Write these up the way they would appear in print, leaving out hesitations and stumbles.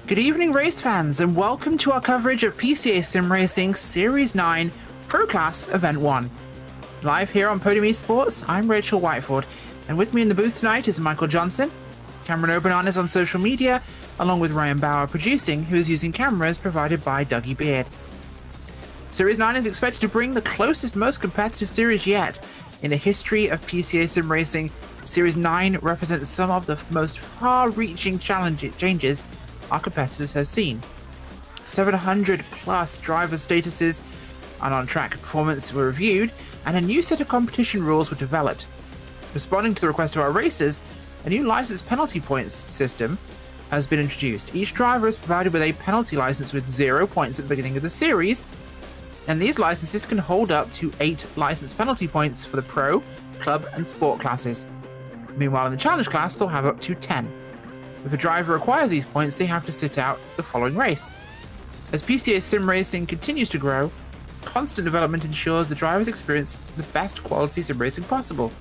Good evening, race fans, and welcome to our coverage of PCA Sim Racing Series 9 Pro Class Event 1. Live here on Podium Esports, I'm Rachel Whiteford, and with me in the booth tonight is Michael Johnson, Cameron O'Brien is on social media, along with Ryan Bauer producing, who is using cameras provided by Dougie Beard. Series 9 is expected to bring the closest, most competitive series yet. In the history of PCA Sim Racing, Series 9 represents some of the most far-reaching changes our competitors have seen. 700 plus driver statuses and on-track performance were reviewed, and a new set of competition rules were developed. Responding to the request of our racers, a new license penalty points system has been introduced. Each driver is provided with a penalty license with 0 points at the beginning of the series, and these licenses can hold up to 8 license penalty points for the Pro, Club, and Sport classes. Meanwhile, in the Challenge class, they'll have up to 10. If a driver acquires these points, they have to sit out the following race. As PCA Sim Racing continues to grow, constant development ensures the drivers experience the best quality sim racing possible.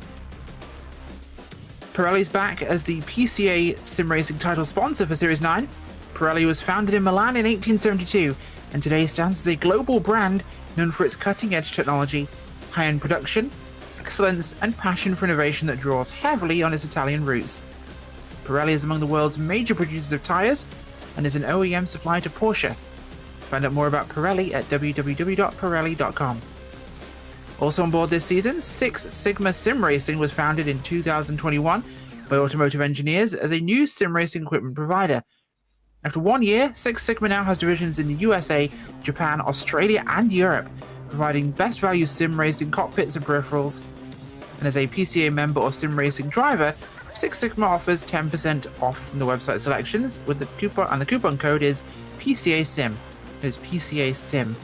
Pirelli's back as the PCA Sim Racing title sponsor for Series 9. Pirelli was founded in Milan in 1872 and today stands as a global brand known for its cutting-edge technology, high-end production, excellence, and passion for innovation that draws heavily on its Italian roots. Pirelli is among the world's major producers of tyres and is an OEM supplier to Porsche. Find out more about Pirelli at www.pirelli.com. Also on board this season, Six Sigma Sim Racing was founded in 2021 by automotive engineers as a new sim racing equipment provider. After 1 year, Six Sigma now has divisions in the USA, Japan, Australia, and Europe, providing best value sim racing cockpits and peripherals. And as a PCA member or sim racing driver, Six Sigma offers 10% off from the website selections with the coupon, and the coupon code is PCA Sim. It is PCA Sim.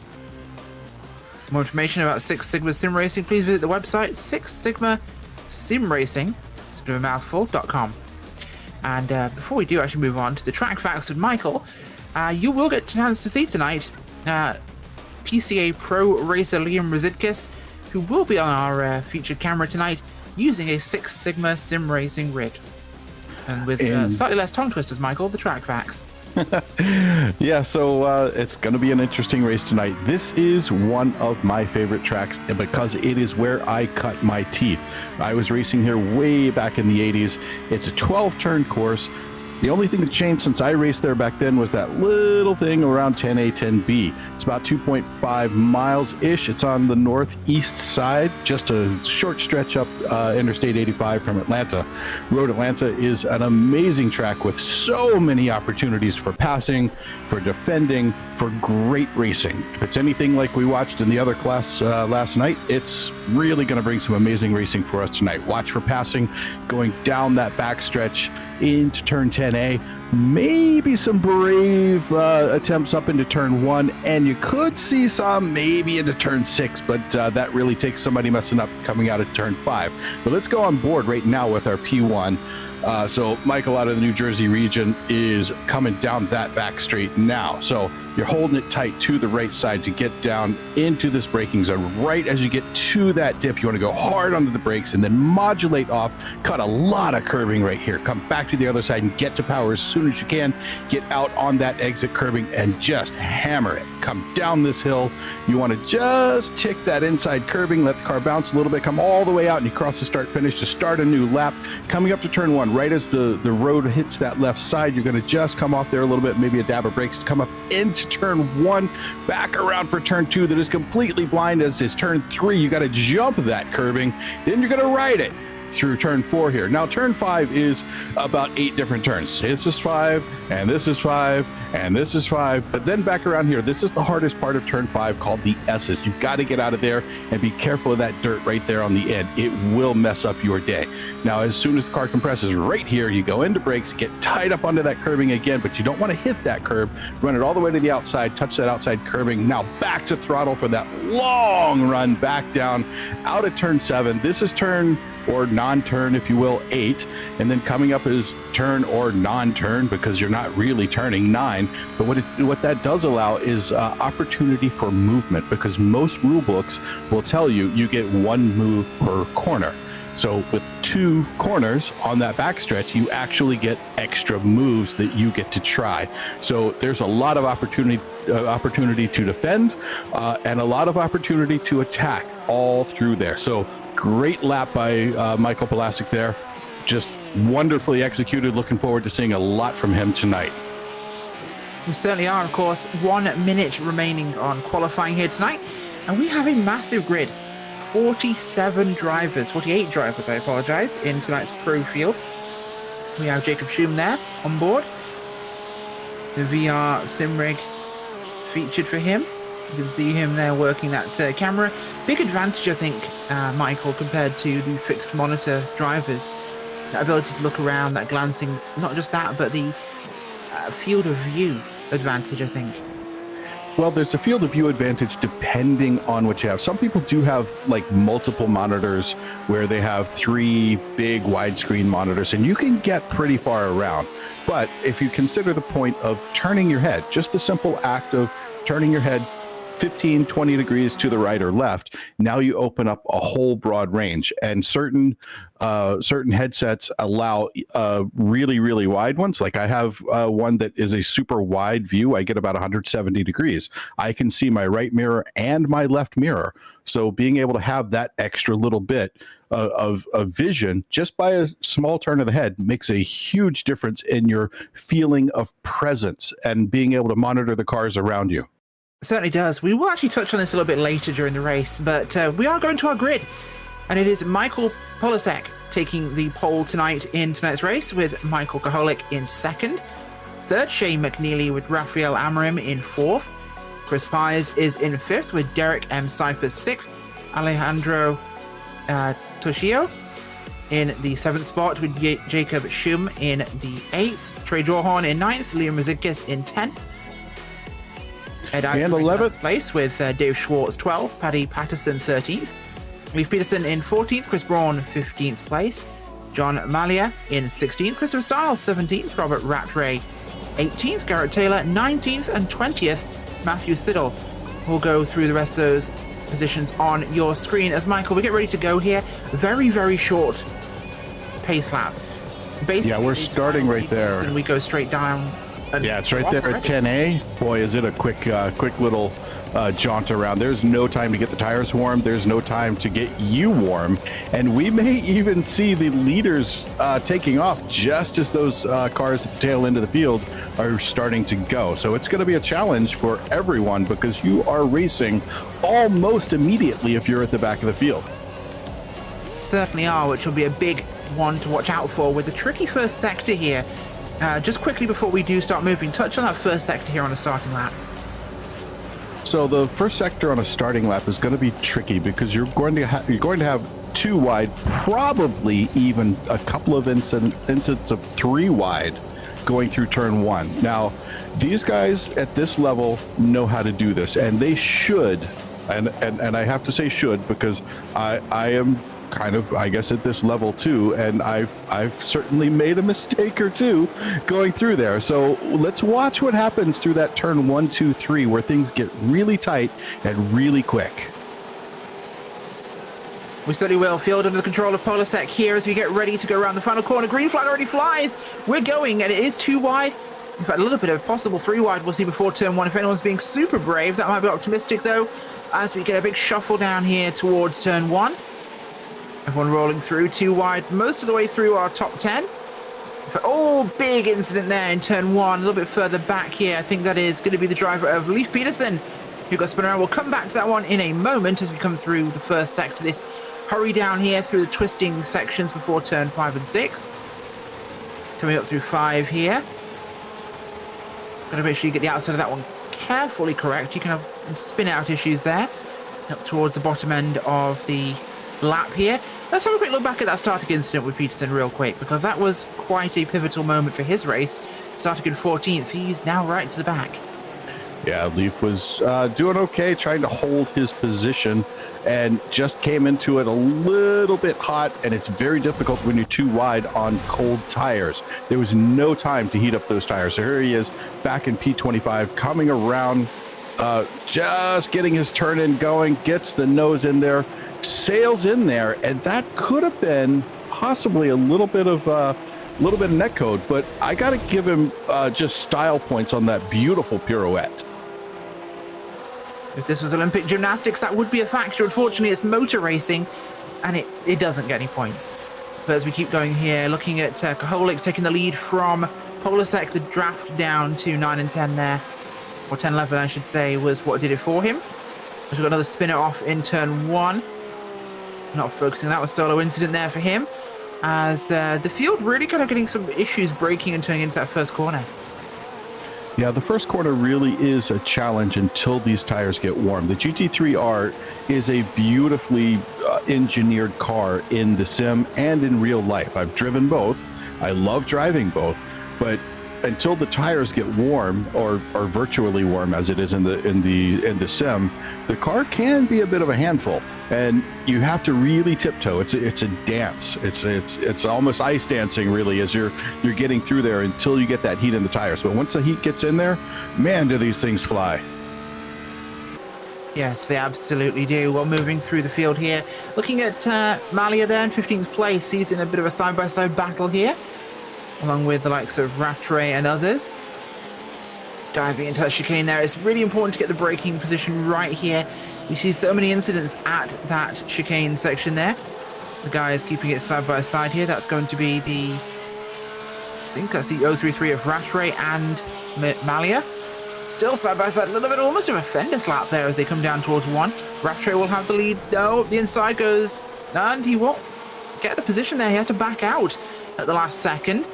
For more information about Six Sigma Sim Racing, please visit the website Six Sigma Sim Racing, it's a bit of a mouthful.com. And before we do actually move on to the track facts with Michael, you will get a chance to see tonight PCA Pro racer Liam Rositkus, who will be on our featured camera tonight, using a Six Sigma Sim Racing rig. And with slightly less tongue twisters, Michael, the track facts. Yeah, so it's going to be an interesting race tonight. This is one of my favorite tracks because it is where I cut my teeth. I was racing here way back in the 80s. It's a 12-turn course. The only thing that changed since I raced there back then was that little thing around 10A, 10B. It's about 2.5 miles-ish. It's on the northeast side, just a short stretch up Interstate 85 from Atlanta. Road Atlanta is an amazing track with so many opportunities for passing, for defending, for great racing. If it's anything like we watched in the other class last night, it's really going to bring some amazing racing for us tonight. Watch for passing, going down that backstretch into turn 10A, maybe some brave attempts up into turn 1, and you could see some maybe into turn 6, but that really takes somebody messing up coming out of turn 5. But let's go on board right now with our P1. So Michael out of the New Jersey region is coming down that back straight now. So you're holding it tight to the right side to get down into this braking zone. Right as you get to that dip, you want to go hard onto the brakes and then modulate off, cut a lot of curbing right here. Come back to the other side and get to power as soon as you can. Get out on that exit curbing and just hammer it. Come down this hill. You want to just tick that inside curbing, let the car bounce a little bit, come all the way out, and you cross the start finish to start a new lap. Coming up to turn 1, right as the road hits that left side, you're going to just come off there a little bit, maybe a dab of brakes to come up into turn 1, back around for turn 2 that is completely blind, as is turn 3. You got to jump that curbing, then you're going to ride it through turn 4 here. Now turn 5 is about 8 different turns. This is 5, and this is 5, and this is 5, but then back around here, this is the hardest part of turn 5, called the S's. You've got to get out of there and be careful of that dirt right there on the end. It will mess up your day. Now as soon as the car compresses right here, you go into brakes, get tied up onto that curbing again, but you don't want to hit that curb. Run it all the way to the outside, touch that outside curbing. Now back to throttle for that long run back down out of turn 7. This is turn, or non-turn if you will, 8, and then coming up is turn or non-turn, because you're not really turning 9. But what that does allow is opportunity for movement, because most rule books will tell you you get 1 move per corner. So with 2 corners on that backstretch, you actually get extra moves that you get to try. So there's a lot of opportunity to defend and a lot of opportunity to attack all through there. So great lap by Michael Polaczek there. Just wonderfully executed. Looking forward to seeing a lot from him tonight. We certainly are. Of course, 1 minute remaining on qualifying here tonight, and we have a massive grid. 48 drivers, I apologize, in tonight's pro field. We have Jacob Schum there on board. The VR sim rig featured for him. You can see him there working that camera. Big advantage, I think, Michael, compared to the fixed monitor drivers. That ability to look around, that glancing, not just that, but the field of view advantage, I think. Well, there's a field of view advantage depending on what you have. Some people do have like multiple monitors where they have 3 big widescreen monitors, and you can get pretty far around. But if you consider the point of turning your head, just the simple act of turning your head 15, 20 degrees to the right or left, now you open up a whole broad range. And certain headsets allow really, really wide ones. Like I have one that is a super wide view. I get about 170 degrees. I can see my right mirror and my left mirror. So being able to have that extra little bit of vision just by a small turn of the head makes a huge difference in your feeling of presence and being able to monitor the cars around you. Certainly does. We will actually touch on this a little bit later during the race, but we are going to our grid, and it is Michael Polaczek taking the pole tonight in tonight's race, with Michael Koholik in 2nd. 3rd, Shane McNeely with Raphael Amorim in 4th. Chris Pires is in 5th with Derek M. Cyphers 6th. Alejandro Toshio in the 7th spot with Jacob Schum in the 8th. Trey Drawhorn in 9th. Liam Mazikis in 10th. Ed Eisen in 11th place with Dave Schwartz 12th, Paddy Patterson 13th, Leif Peterson in 14th, Chris Braun 15th place, John Malia in 16th, Christopher Stiles 17th, Robert Rattray 18th, Garrett Taylor 19th, and 20th, Matthew Siddle. We'll go through the rest of those positions on your screen as Michael, we get ready to go here. Very, very short pace lap. Basically, yeah, we're starting right there. And we go straight down. Yeah, it's right there at 10A. Boy, is it a quick little jaunt around. There's no time to get the tires warm. There's no time to get you warm. And we may even see the leaders taking off just as those cars at the tail end of the field are starting to go. So it's going to be a challenge for everyone because you are racing almost immediately if you're at the back of the field. Certainly are, which will be a big one to watch out for with the tricky first sector here. Just quickly before we do start moving, touch on that first sector here on the starting lap. So the first sector on a starting lap is going to be tricky because you're going to have 2 wide, probably even a couple of incidents of 3 wide going through turn 1. Now, these guys at this level know how to do this, and they should, and I have to say should because I am kind of, I guess, at this level too, and I've certainly made a mistake or two going through there. So let's watch what happens through that turn 1, 2, 3, where things get really tight and really quick. We certainly will. Field under the control of Polaczek here as we get ready to go around the final corner. Green flag already flies. We're going, and it is 2 wide. In fact, a little bit of possible 3 wide we'll see before turn 1. If anyone's being super brave, that might be optimistic though, as we get a big shuffle down here towards turn 1. Everyone rolling through 2 wide most of the way through our top 10. Oh, big incident there in turn 1. A little bit further back here. I think that is going to be the driver of Leif Peterson who got spun around. We'll come back to that one in a moment as we come through the first sector. This hurry down here through the twisting sections before turn 5 and 6. Coming up through 5 here. Got to make sure you get the outside of that one carefully correct. You can have spin out issues there. Up towards the bottom end of the lap here. Let's have a quick look back at that starting incident with Peterson real quick, because that was quite a pivotal moment for his race. Starting in 14th, he's now right to the back. Yeah, Leif was doing okay, trying to hold his position, and just came into it a little bit hot, and it's very difficult when you're 2 wide on cold tires. There was no time to heat up those tires. So here he is back in P25, coming around, just getting his turn in going, gets the nose in there, sails in there, and that could have been possibly a little bit of netcode, but I got to give him just style points on that beautiful pirouette. If this was Olympic gymnastics, that would be a factor. Unfortunately, it's motor racing, and it doesn't get any points. But as we keep going here, looking at Koholik taking the lead from Polasek, the draft down to 9 and 10 there, or 10 11, I should say, was what did it for him. We've got another spinner off in turn 1. Not focusing, that was solo incident there for him, as the field really kind of getting some issues braking and turning into that first corner. Yeah, the first corner really is a challenge until these tires get warm. The GT3R is a beautifully engineered car in the sim and in real life. I've driven both. I love driving both, but until the tires get warm, or virtually warm as it is in the sim, the car can be a bit of a handful, and you have to really tiptoe. It's a dance. It's almost ice dancing, really, as you're getting through there until you get that heat in the tires. But once the heat gets in there, man, do these things fly. Yes, they absolutely do. Well, moving through the field here, looking at Malia there in 15th place. He's in a bit of a side-by-side battle here, along with the likes of Rattray and others. Diving into that chicane there, it's really important to get the braking position right here. You see so many incidents at that chicane section there. The guy is keeping it side by side here. That's going to be the, I think that's the 033 of Rattray and Malia. Still side by side, a little bit almost of a fender slap there as they come down towards 1. Rattray will have the lead. No, the inside goes, and he won't get the position there. He has to back out at the last second.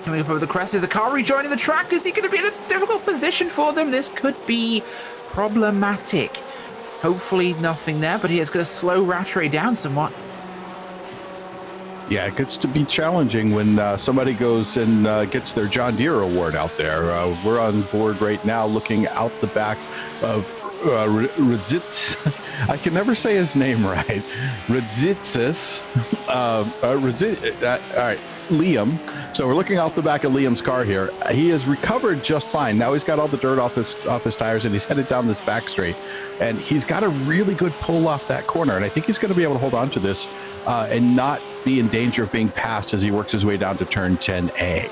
Coming up over the crest, is a car rejoining the track. Is he going to be in a difficult position for them? This could be problematic. Hopefully nothing there, but he is going to slow Rattray down somewhat. Yeah, it gets to be challenging when somebody goes and gets their John Deere award out there. We're on board right now looking out the back of Radzitz. I can never say his name right. Radzitzis. All right, Liam. So we're looking out the back of Liam's car here. He has recovered just fine. Now he's got all the dirt off his tires, and he's headed down this back straight. And he's got a really good pull off that corner, and I think he's going to be able to hold on to this and not be in danger of being passed as he works his way down to turn 10A.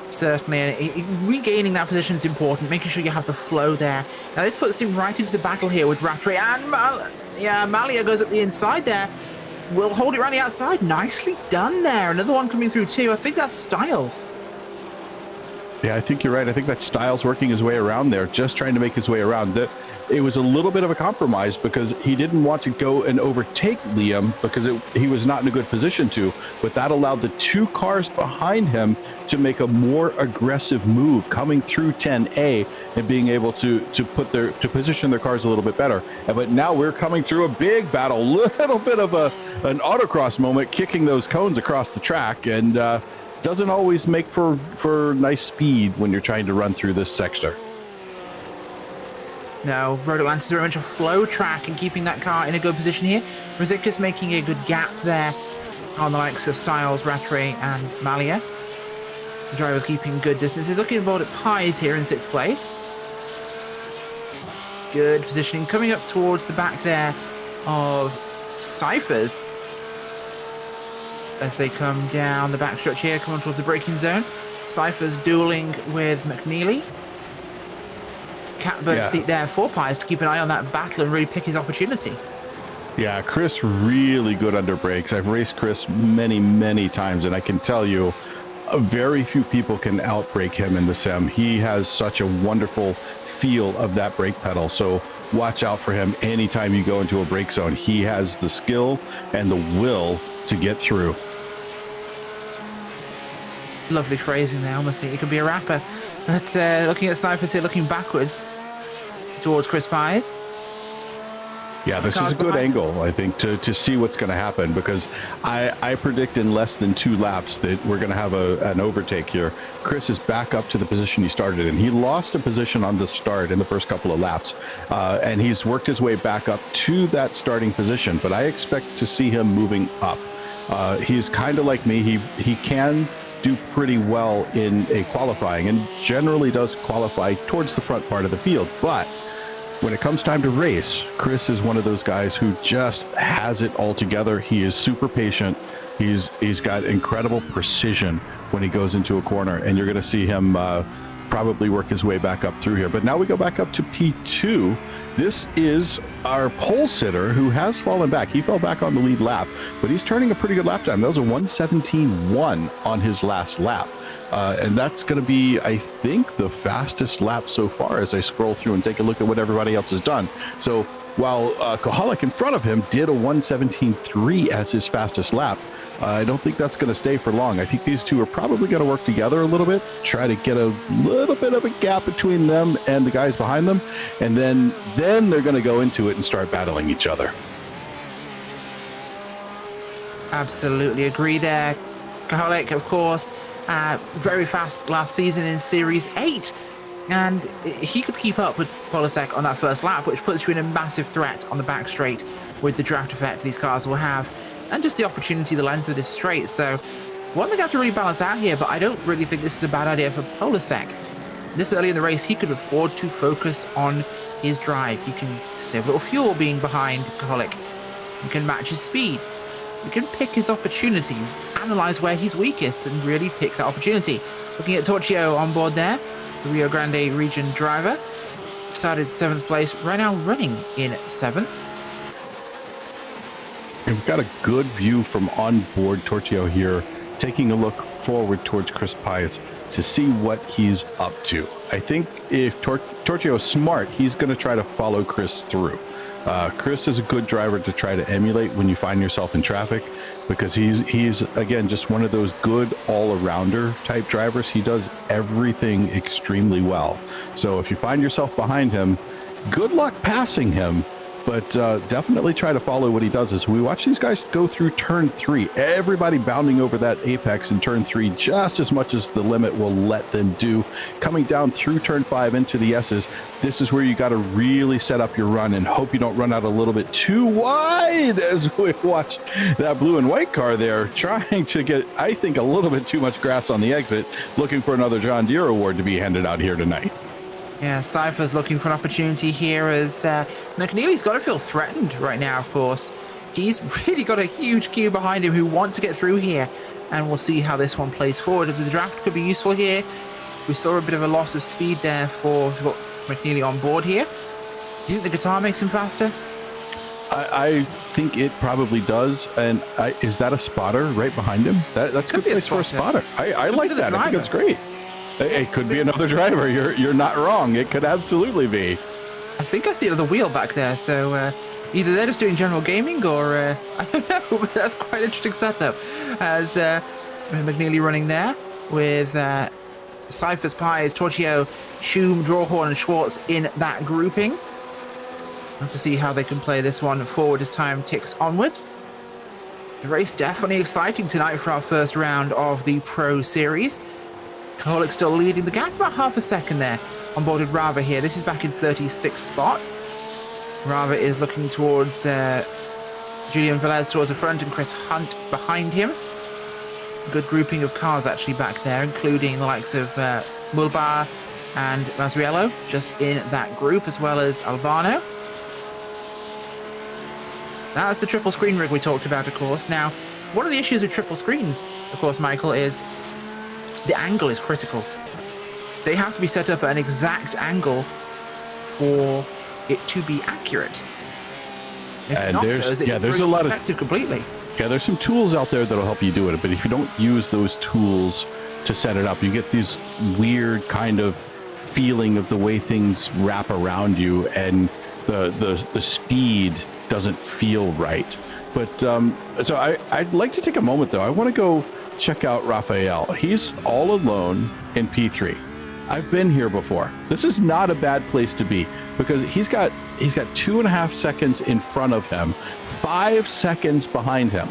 Certainly, and regaining that position is important, making sure you have the flow there. Now this puts him right into the battle here with Rattray, and Malia goes up the inside there. Will hold it around the outside. Nicely done there. Another one coming through too. I think that's Styles. Yeah, I think you're right. I think that Styles working his way around there, just trying to make his way around. It was a little bit of a compromise because he didn't want to go and overtake Liam because he was not in a good position to, but that allowed the 2 cars behind him to make a more aggressive move coming through 10A and being able to position their cars a little bit better. But now we're coming through a big battle, little bit of an autocross moment, kicking those cones across the track, and doesn't always make for nice speed when you're trying to run through this sector. No, Road Atlantis is very much a flow track and keeping that car in a good position here. Rizikis making a good gap there on the likes of Styles, Rattray, and Malia. The driver's keeping good distances. Looking aboard at Pies here in 6th place. Good positioning. Coming up towards the back there of Cyphers as they come down the back stretch here, coming towards the braking zone. Cyphers dueling with McNeely. Catbird seat there for Pies to keep an eye on that battle and really pick his opportunity. Yeah, Chris really good under brakes. I've raced Chris many, many times, and I can tell you very few people can outbrake him in the sim. He has such a wonderful feel of that brake pedal, so watch out for him anytime you go into a brake zone. He has the skill and the will to get through. Lovely phrasing there. I almost think he could be a rapper. But looking at Cyphers here, looking backwards towards Chris Pies. Yeah, this is a good angle, I think, to see what's going to happen, because I predict in less than 2 laps that we're going to have an overtake here. Chris is back up to the position he started in. He lost a position on the start in the first couple of laps, and he's worked his way back up to that starting position, but I expect to see him moving up. He's kind of like me. He can do pretty well in a qualifying and generally does qualify towards the front part of the field, but when it comes time to race, Chris is one of those guys who just has it all together. He is super patient. He's got incredible precision when he goes into a corner, and you're going to see him probably work his way back up through here. But now we go back up to P2. This is our pole sitter who has fallen back. He fell back on the lead lap, but he's turning a pretty good lap time. That was a 1:17.1 on his last lap. And that's going to be, I think, the fastest lap so far as I scroll through and take a look at what everybody else has done. So while Kohalik in front of him did a 1:17.3 as his fastest lap, I don't think that's going to stay for long. I think these two are probably going to work together a little bit, try to get a little bit of a gap between them and the guys behind them, and then they're going to go into it and start battling each other. Absolutely agree there. Kohalik, of course, very fast last season in Series 8, and he could keep up with Polasek on that first lap, which puts you in a massive threat on the back straight with the draft effect these cars will have, and just the opportunity, the length of this straight. So one thing I have to really balance out here, but I don't really think this is a bad idea for Polasek. This early in the race, he could afford to focus on his drive. You can save a little fuel being behind Kohalik. You can match his speed. You can pick his opportunity, analyze where he's weakest, and really pick that opportunity. Looking at Torchio on board there, the Rio Grande region driver. Started 7th place, right now running in 7th. And we've got a good view from on board Torchio here, taking a look forward towards Chris Pius to see what he's up to. I think if Torchio is smart, he's going to try to follow Chris through. Chris is a good driver to try to emulate when you find yourself in traffic, because he's again just one of those good all-arounder type drivers. He does everything extremely well. So if you find yourself behind him, good luck passing him, but definitely try to follow what he does. As we watch these guys go through turn 3, everybody bounding over that apex in turn 3 just as much as the limit will let them do. Coming down through turn 5 into the S's, this is where you got to really set up your run and hope you don't run out a little bit too wide, as we watch that blue and white car there trying to get, I think, a little bit too much grass on the exit, looking for another John Deere award to be handed out here tonight. Yeah, Cypher's looking for an opportunity here as McNeely's got to feel threatened right now, of course. He's really got a huge queue behind him who want to get through here, and we'll see how this one plays forward. The draft could be useful here. We saw a bit of a loss of speed there for McNeely on board here. Do you think the guitar makes him faster? I think it probably does. And is that a spotter right behind him? That's a good place for a spotter. I like that. I think that's great. It could be another driver. You're not wrong. It could absolutely be. I think I see another wheel back there. So either they're just doing general gaming, or I don't know. But that's quite an interesting setup. As McNeely running there with Cypher's Pies, Torchio, Schum, Drawhorn, and Schwartz in that grouping. We'll have to see how they can play this one forward as time ticks onwards. The race definitely exciting tonight for our first round of the Pro Series. Kohalik still leading the gap, about half a second there on board with Rava here. This is back in 36th spot. Rava is looking towards Julian Velez towards the front and Chris Hunt behind him. Good grouping of cars actually back there, including the likes of Mulbar and Masriello just in that group, as well as Albano. That's the triple screen rig we talked about, of course. Now, one of the issues with triple screens, of course, Michael, is the angle is critical. They have to be set up at an exact angle for it to be accurate. If And not, there's it there's a lot of perspective completely. Yeah, there's some tools out there that'll help you do it, but if you don't use those tools to set it up, you get these weird kind of feeling of the way things wrap around you, and the speed doesn't feel right. But so I'd like to take a moment though. I want to go check out Raphael. He's all alone in P3. I've been here before. This is not a bad place to be, because he's got 2.5 seconds in front of him, 5 seconds behind him.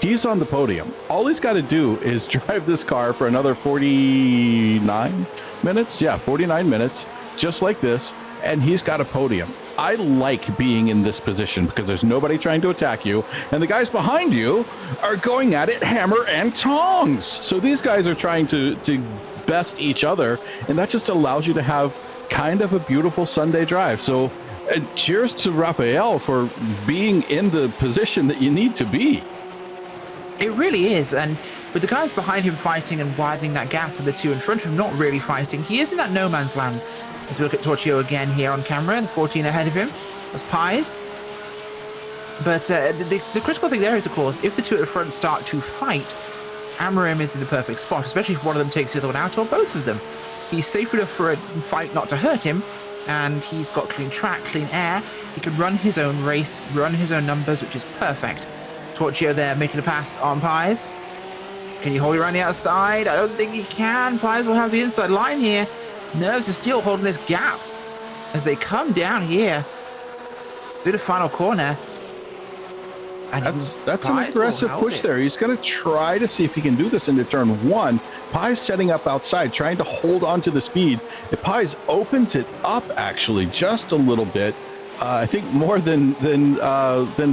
He's on the podium. All he's got to do is drive this car for another 49 minutes. Yeah, 49 minutes, just like this, and he's got a podium. I like being in this position because there's nobody trying to attack you, and the guys behind you are going at it hammer and tongs. So these guys are trying to best each other, and that just allows you to have kind of a beautiful Sunday drive. So And cheers to Raphael for being in the position that you need to be. It really is, and with the guys behind him fighting and widening that gap with the two in front of him not really fighting, he is in that no man's land. As we look at Torchio again here on camera, the 14 ahead of him, as Pies. But the critical thing there is, of course, if the two at the front start to fight, Amarim is in the perfect spot, especially if one of them takes the other one out, or both of them. He's safe enough for a fight not to hurt him, and he's got clean track, clean air. He can run his own race, run his own numbers, which is perfect. Torchio there making a pass on Pies. Can you hold it around the outside? I don't think he can. Pies will have the inside line here. Nerves of Steel holding this gap as they come down here. Do the final corner. And that's an aggressive push there. He's going to try to see if he can do this into turn one. Pies setting up outside, trying to hold on to the speed. If Pies opens it up, actually, just a little bit, I think more than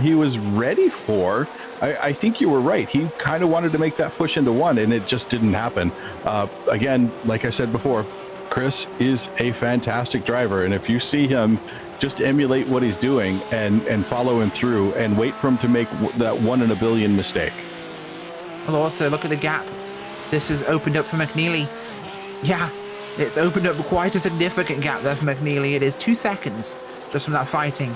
he was ready for. I think you were right. He kind of wanted to make that push into one, and it just didn't happen. Again, like I said before, Chris is a fantastic driver, and if you see him, just emulate what he's doing and follow him through and wait for him to make that 1 in a billion mistake. Well, also, look at the gap. This has opened up for McNeely. Yeah, it's opened up quite a significant gap there for McNeely. It is 2 seconds just from that fighting.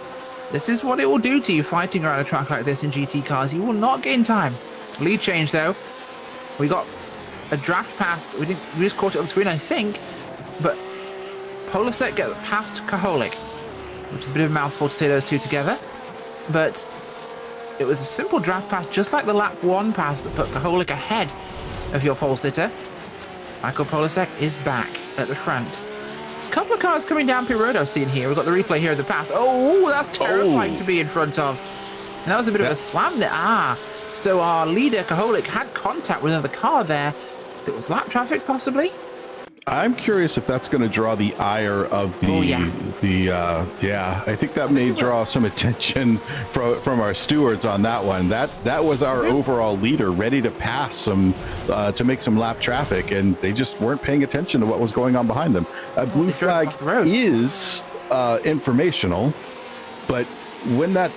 This is what it will do to you fighting around a track like this in GT cars. You will not gain time. Lead change, though. We got a draft pass. We just caught it on screen, I think. But Polasek gets past Kaholik, which is a bit of a mouthful to say those two together. But it was a simple draft pass, just like the lap 1 pass that put Kaholik ahead of your pole sitter. Michael Polasek is back at the front. A couple of cars coming down pit road I've seen here. We've got the replay here of the pass. Oh, that's terrifying to be in front of. And that was a bit of a slam there. So our leader, Kaholik, had contact with another car there. That was lap traffic, possibly. I'm curious if that's going to draw the ire of the I think that may draw some attention from our stewards on that one. That was our overall leader, ready to pass some to make some lap traffic, and they just weren't paying attention to what was going on behind them. A blue flag is informational, but when that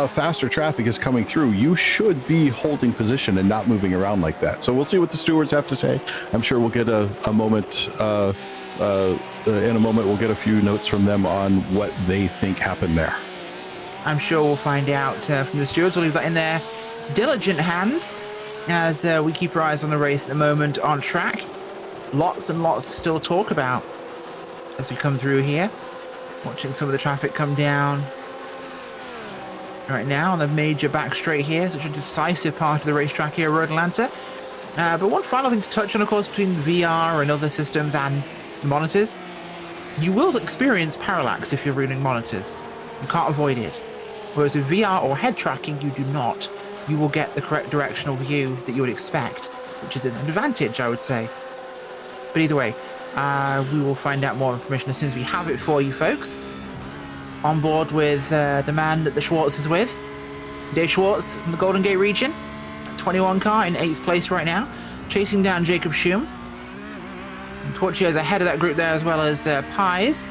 faster traffic is coming through, you should be holding position and not moving around like that. So we'll see what the stewards have to say. I'm sure we'll get a moment in a moment. We'll get a few notes from them on what they think happened there. I'm sure we'll find out from the stewards. We'll leave that in their diligent hands as we keep our eyes on the race at the moment on track. Lots and lots to still talk about as we come through here. Watching some of the traffic come down right now on the major back straight here, such a decisive part of the racetrack here at Road Atlanta. But one final thing to touch on, of course, between VR and other systems and the monitors, you will experience parallax if you're reading monitors. You can't avoid it. Whereas with VR or head tracking, you do not. You will get the correct directional view that you would expect, which is an advantage, I would say. But either way, we will find out more information as soon as we have it for you folks. On board with the man that the Schwartz is with, Dave Schwartz from the Golden Gate region, 21 car in 8th place right now, chasing down Jacob Schum. Torchio's ahead of that group there, as well as Pies.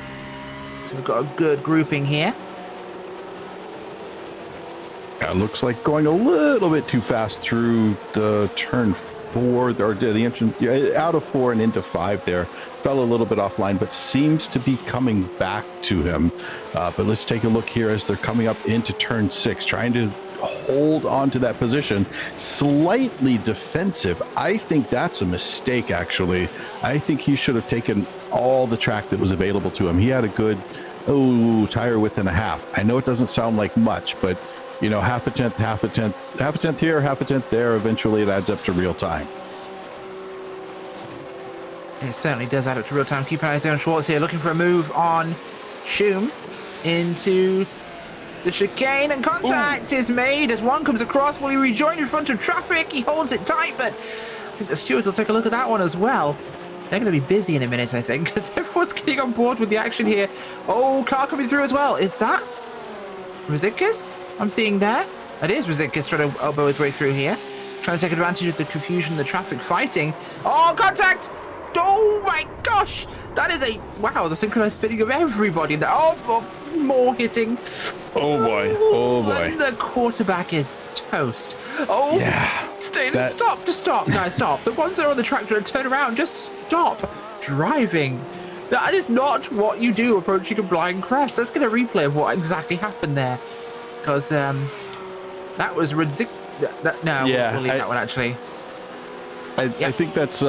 So we've got a good grouping here. Yeah, looks like going a little bit too fast through the turn 4, or the entrance out of 4 and into 5 there. Fell a little bit offline, but seems to be coming back to him. But let's take a look here as they're coming up into turn 6, trying to hold on to that position. Slightly defensive. I think that's a mistake, actually. I think he should have taken all the track that was available to him. He had a good, tire width and a half. I know it doesn't sound like much, but you know, half a tenth here, half a tenth there. Eventually it adds up to real time. It certainly does add up to real time. Keep an eye on Schwartz here, looking for a move on Schum into the chicane, and contact is made as one comes across. Will he rejoin in front of traffic? He holds it tight, but I think the stewards will take a look at that one as well. They're going to be busy in a minute, I think, because everyone's getting on board with the action here. Oh, car coming through as well. Is that Rizikis I'm seeing there? That is Rizikis trying to elbow his way through here, trying to take advantage of the confusion, the traffic fighting. Oh, contact! Oh my gosh! That is wow, the synchronized spinning of everybody. Oh, more hitting. Oh boy. Oh boy. And the quarterback is toast. Oh, Yeah. Stop, guys, stop. The ones that are on the track to turn around, just stop driving. That is not what you do approaching a blind crest. Let's get a replay of what exactly happened there. Because that was ridiculous. No, Yeah, we'll leave that one actually. I think that's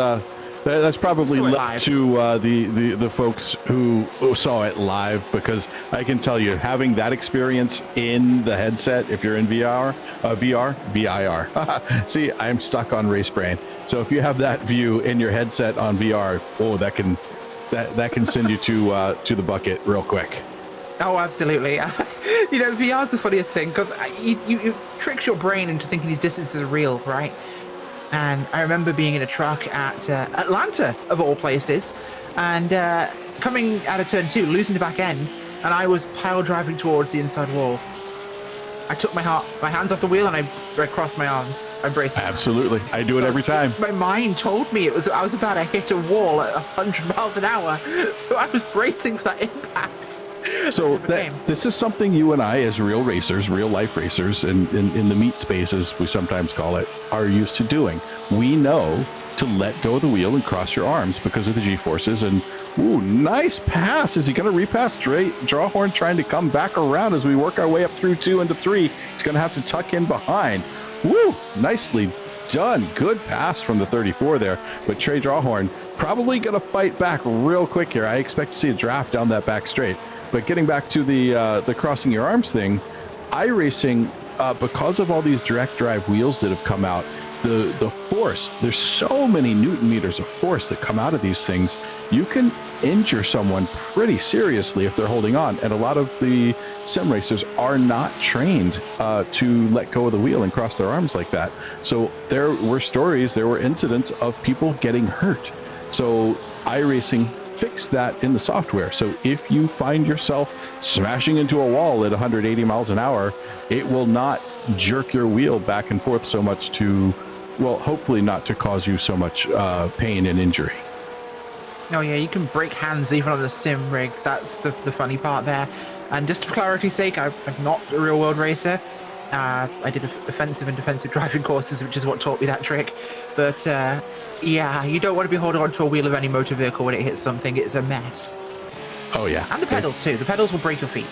probably left to the folks who saw it live, because I can tell you, having that experience in the headset, if you're in VIR. See, I'm stuck on race brain. So if you have that view in your headset on VR, that can send you to the bucket real quick. Oh, absolutely. VR is the funniest thing, because you tricks your brain into thinking these distances are real, right? And I remember being in a truck at Atlanta, of all places, and coming out of turn 2, losing the back end, and I was pile driving towards the inside wall. I took my hands off the wheel and I crossed my arms. I braced myself. Absolutely. I do it every time. My mind told me I was about to hit a wall at 100 miles an hour, so I was bracing for that impact. So this is something you and I, as real racers, real life racers, in the meat spaces, we sometimes call it, are used to doing. We know to let go of the wheel and cross your arms because of the G-forces. And ooh, nice pass. Is he going to repass Drawhorn, trying to come back around as we work our way up through 2 into 3? He's going to have to tuck in behind. Woo, nicely done. Good pass from the 34 there. But Trey Drawhorn probably going to fight back real quick here. I expect to see a draft down that back straight. But getting back to the crossing your arms thing, iRacing, because of all these direct drive wheels that have come out, the force, there's so many Newton meters of force that come out of these things, you can injure someone pretty seriously if they're holding on. And a lot of the sim racers are not trained to let go of the wheel and cross their arms like that. So there were incidents of people getting hurt. So iRacing fix that in the software. So if you find yourself smashing into a wall at 180 miles an hour, it will not jerk your wheel back and forth so much to, well, hopefully not to cause you so much pain and injury. Oh yeah, you can break hands even on the sim rig. That's the funny part there. And just for clarity's sake, I'm not a real world racer. I did offensive and defensive driving courses, which is what taught me that trick. But yeah, you don't want to be holding onto a wheel of any motor vehicle when it hits something. It's a mess. Oh yeah. And the pedals too. The pedals will break your feet.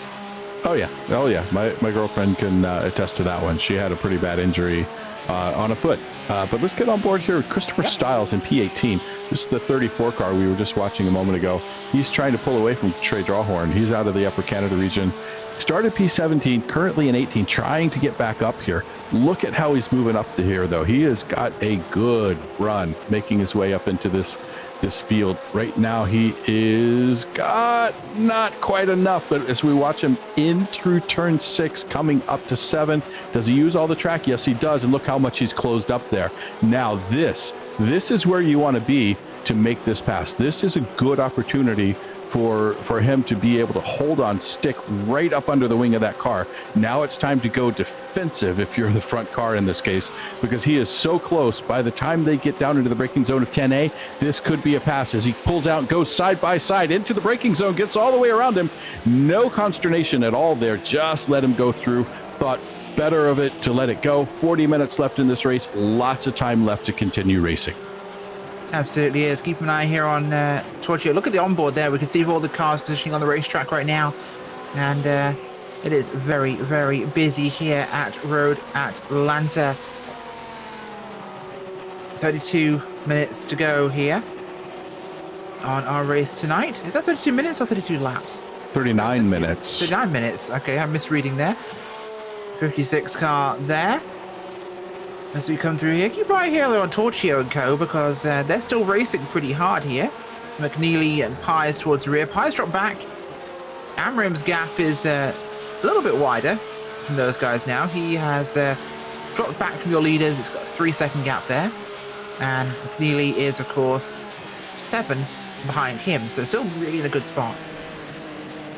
Oh yeah. My girlfriend can attest to that one. She had a pretty bad injury on a foot. But let's get on board here with Christopher Stiles in P18. This is the 34 car we were just watching a moment ago. He's trying to pull away from Trey Drawhorn. He's out of the Upper Canada region. Started P17, currently in 18, trying to get back up here. Look at how he's moving up to here, though. He has got a good run, making his way up into this field. Right now, he is got not quite enough, but as we watch him in through turn 6, coming up to 7, does he use all the track? Yes, he does, and look how much he's closed up there. Now, this is where you want to be to make this pass. This is a good opportunity for him to be able to hold on, stick right up under the wing of that car. Now it's time to go defensive if you're the front car in this case, because he is so close. By the time they get down into the braking zone of 10A, this could be a pass as he pulls out, goes side by side into the braking zone, gets all the way around him. No consternation at all there. Just let him go through. Thought better of it to let it go. 40 minutes left in this race. Lots of time left to continue racing. Absolutely is. Keep an eye here on Torchio. Look at the onboard there. We can see all the cars positioning on the racetrack right now. And it is very, very busy here at Road Atlanta. 32 minutes to go here on our race tonight. Is that 32 minutes or 32 laps? 39 minutes. 39 minutes. Okay, I'm misreading there. 56 car there. As we come through here, keep right here on Torchio and Co, because they're still racing pretty hard here. McNeely and Pies towards the rear. Pies drop back. Amram's gap is a little bit wider from those guys now. He has dropped back from your leaders. It's got a 3-second gap there. And McNeely is, of course, 7 behind him, so still really in a good spot.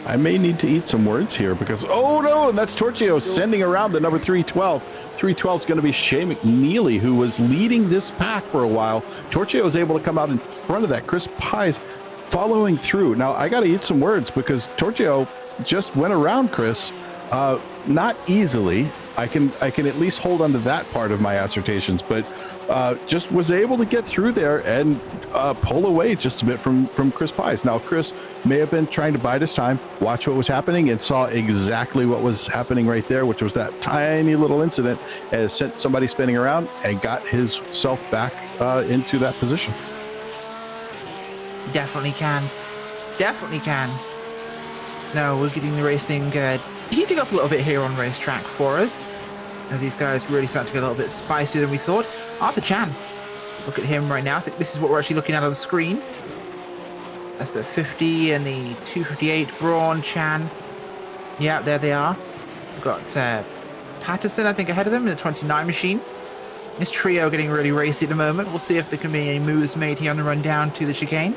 I may need to eat some words here because, oh no, and that's Torchio sending around the number 312. 312 is going to be Shea McNeely, who was leading this pack for a while. Torchio is able to come out in front of that. Chris Pies following through. Now, I got to eat some words because Torchio just went around Chris, not easily. I can at least hold on to that part of my assertions, but just was able to get through there and pull away just a bit from Chris Pies. Now, Chris may have been trying to bide his time, watch what was happening, and saw exactly what was happening right there, which was that tiny little incident, as sent somebody spinning around and got himself back into that position. Definitely can. Definitely can. No, we're getting the racing heating up a little bit here on racetrack for us, as these guys really start to get a little bit spicier than we thought. Arthur Chan, look at him right now. I think this is what we're actually looking at on the screen. That's the 50 and the 258 Braun, Chan. Yeah, there they are. We've got Patterson, I think, ahead of them in the 29 machine. This trio getting really racy at the moment. We'll see if there can be any moves made here on the run down to the chicane.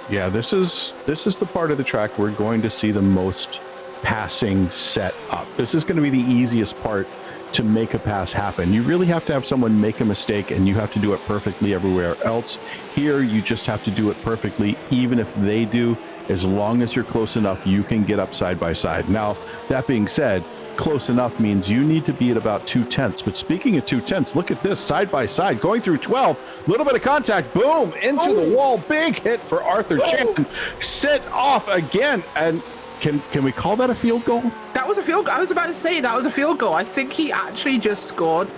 Yeah, this is the part of the track we're going to see the most passing set up. This is going to be the easiest part to make a pass happen. You really have to have someone make a mistake, and you have to do it perfectly everywhere else. Here, you just have to do it perfectly, even if they do. As long as you're close enough, you can get up side by side. Now, that being said, close enough means you need to be at about 2/10. But speaking of 2/10, look at this side by side going through 12, little bit of contact, boom, into the wall, big hit for Arthur Chan, set off again. And can we call that a field goal? That was a field goal. I was about to say that was a field goal. I think he actually just scored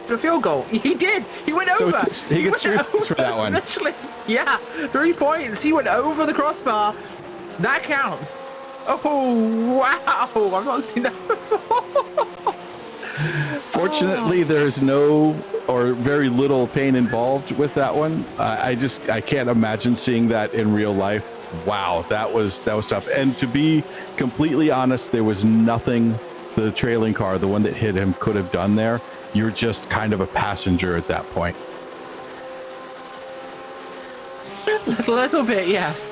the field goal. He did. He went over. He gets 3 points for that one. Actually, yeah, 3 points. He went over the crossbar. That counts. Oh, wow. I've not seen that before. Fortunately, there's no or very little pain involved with that one. I can't imagine seeing that in real life. Wow, that was tough. And to be completely honest, there was nothing the trailing car, the one that hit him, could have done there. You're just kind of a passenger at that point. A little bit, yes.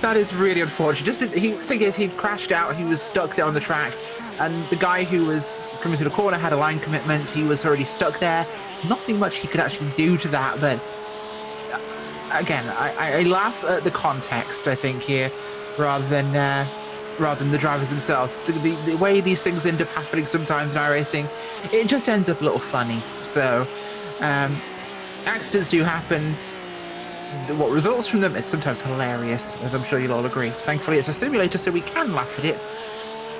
That is really unfortunate. The thing is, he crashed out. He was stuck down the track, and the guy who was coming through the corner had a line commitment. He was already stuck there. Nothing much he could actually do to that. But again, I laugh at the context, I think, here, rather than the drivers themselves. The way these things end up happening sometimes in iRacing, it just ends up a little funny. So accidents do happen. What results from them is sometimes hilarious, as I'm sure you'll all agree. Thankfully, it's a simulator, so we can laugh at it,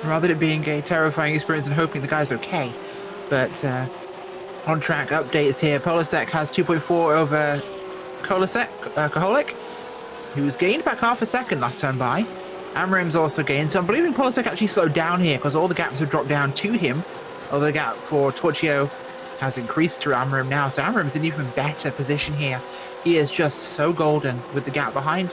rather than it being a terrifying experience and hoping the guy's okay. But on-track updates here. Polasek has 2.4 over Koholik, who's gained back half a second last time by. Amrim's also gained, so I'm believing Polasek actually slowed down here, because all the gaps have dropped down to him, although the gap for Torchio has increased to Amrim now, so Amrim's in an even better position here. He is just so golden with the gap behind.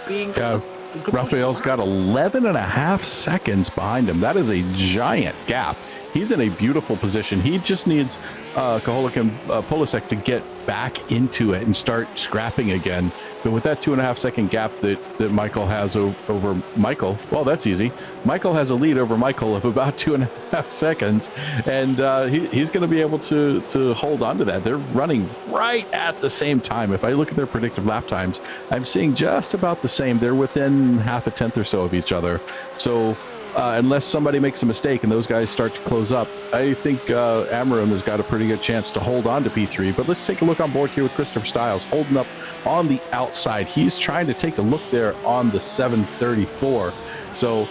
Raphael's got 11.5 seconds behind him. That is a giant gap. He's in a beautiful position. He just needs Koholik and Polasek to get back into it and start scrapping again. But with that 2.5 second gap that Michael has over Michael, well, that's easy. Michael has a lead over Michael of about 2.5 seconds, and he's going to be able to hold on to that. They're running right at the same time. If I look at their predictive lap times, I'm seeing just about the same. They're within half a tenth or so of each other. So unless somebody makes a mistake and those guys start to close up, I think Amarim has got a pretty good chance to hold on to P3. But let's take a look on board here with Christopher Stiles holding up on the outside. He's trying to take a look there on the 734. So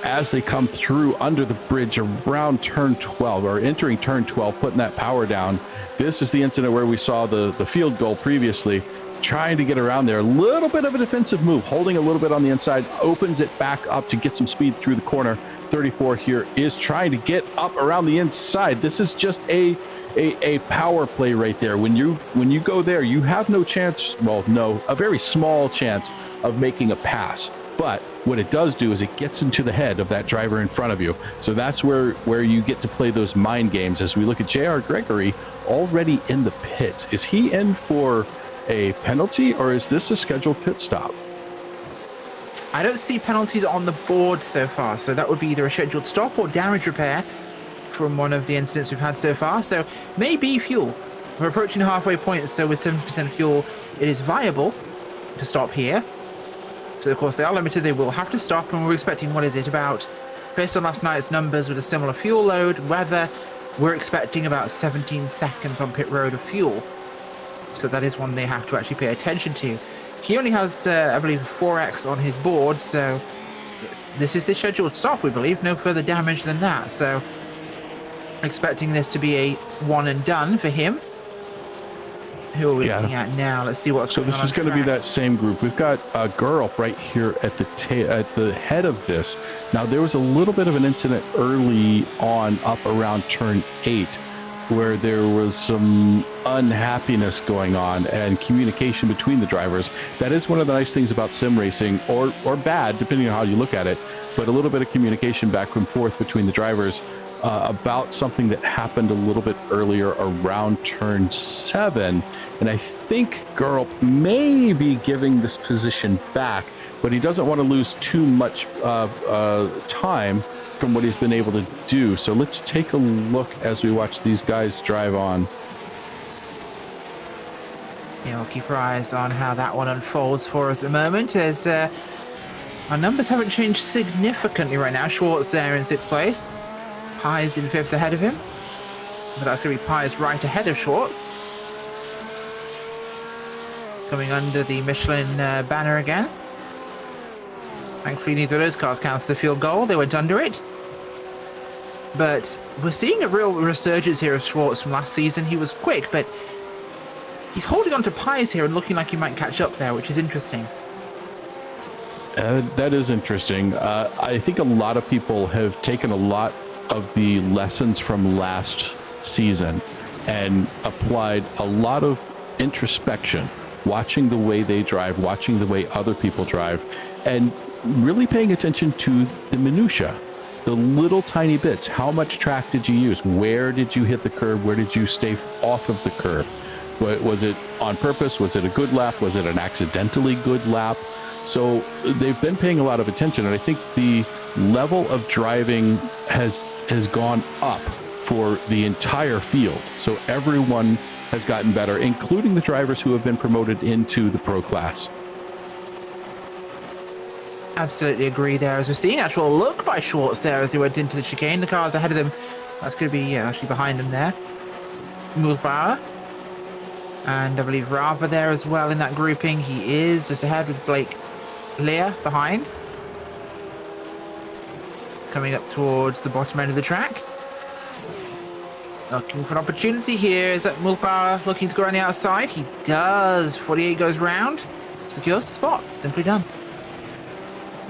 as they come through under the bridge around turn 12, or entering turn 12, putting that power down, this is the incident where we saw the field goal previously. Trying to get around there, a little bit of a defensive move, holding a little bit on the inside, opens it back up to get some speed through the corner. 34 here is trying to get up around the inside. This is just a power play right there. When you go there, you have no chance, well, no, a very small chance of making a pass. But what it does do is it gets into the head of that driver in front of you. So that's where you get to play those mind games. As we look at JR Gregory already in the pits. Is he in for a penalty, or is this a scheduled pit stop? I don't see penalties on the board so far, so that would be either a scheduled stop or damage repair from one of the incidents we've had so far. So maybe fuel. We're approaching the halfway point, so with 7% fuel, it is viable to stop here. So, of course, they are limited. They will have to stop, and we're expecting, what is it, about, based on last night's numbers with a similar fuel load, weather, we're expecting about 17 seconds on pit road of fuel. So that is one they have to actually pay attention to. He only has, I believe, 4x on his board, so this is his scheduled stop, we believe. No further damage than that, so expecting this to be a one and done for him. Who are we looking at now? Let's see what's going on. So this is going to be that same group. We've got Gurup right here at the head of this. Now, there was a little bit of an incident early on up around turn 8 where there was some unhappiness going on and communication between the drivers. That is one of the nice things about sim racing, or bad, depending on how you look at it, but a little bit of communication back and forth between the drivers about something that happened a little bit earlier around turn 7. And I think Gurup may be giving this position back, but he doesn't want to lose too much time from what he's been able to do. So let's take a look as we watch these guys drive on. Yeah, we'll keep our eyes on how that one unfolds for us at the moment, as our numbers haven't changed significantly right now. Schwartz there in 6th place. Pies in 5th ahead of him. But that's going to be Pies right ahead of Schwartz. Coming under the Michelin banner again. Thankfully, neither of those cars counts the field goal. They went under it. But we're seeing a real resurgence here of Schwartz from last season. He was quick, but he's holding on to Pies here and looking like he might catch up there, which is interesting. That is interesting. I think a lot of people have taken a lot of the lessons from last season and applied a lot of introspection, watching the way they drive, watching the way other people drive, and really paying attention to the minutia, the little tiny bits. How much track did you use? Where did you hit the curb? Where did you stay off of the curb? Was it on purpose? Was it a good lap? Was it an accidentally good lap? So they've been paying a lot of attention, and I think the level of driving has gone up for the entire field. So everyone has gotten better, including the drivers who have been promoted into the pro class. Absolutely agree there. As we're seeing actual look by Schwartz there as they went into the chicane. The cars ahead of them. That's going to be actually behind them there. Mulbauer. And I believe Rava there as well in that grouping. He is just ahead with Blake Lear behind. Coming up towards the bottom end of the track. Looking for an opportunity here. Is that Mulbauer looking to go around the outside? He does. 48 goes round. Secures the spot. Simply done.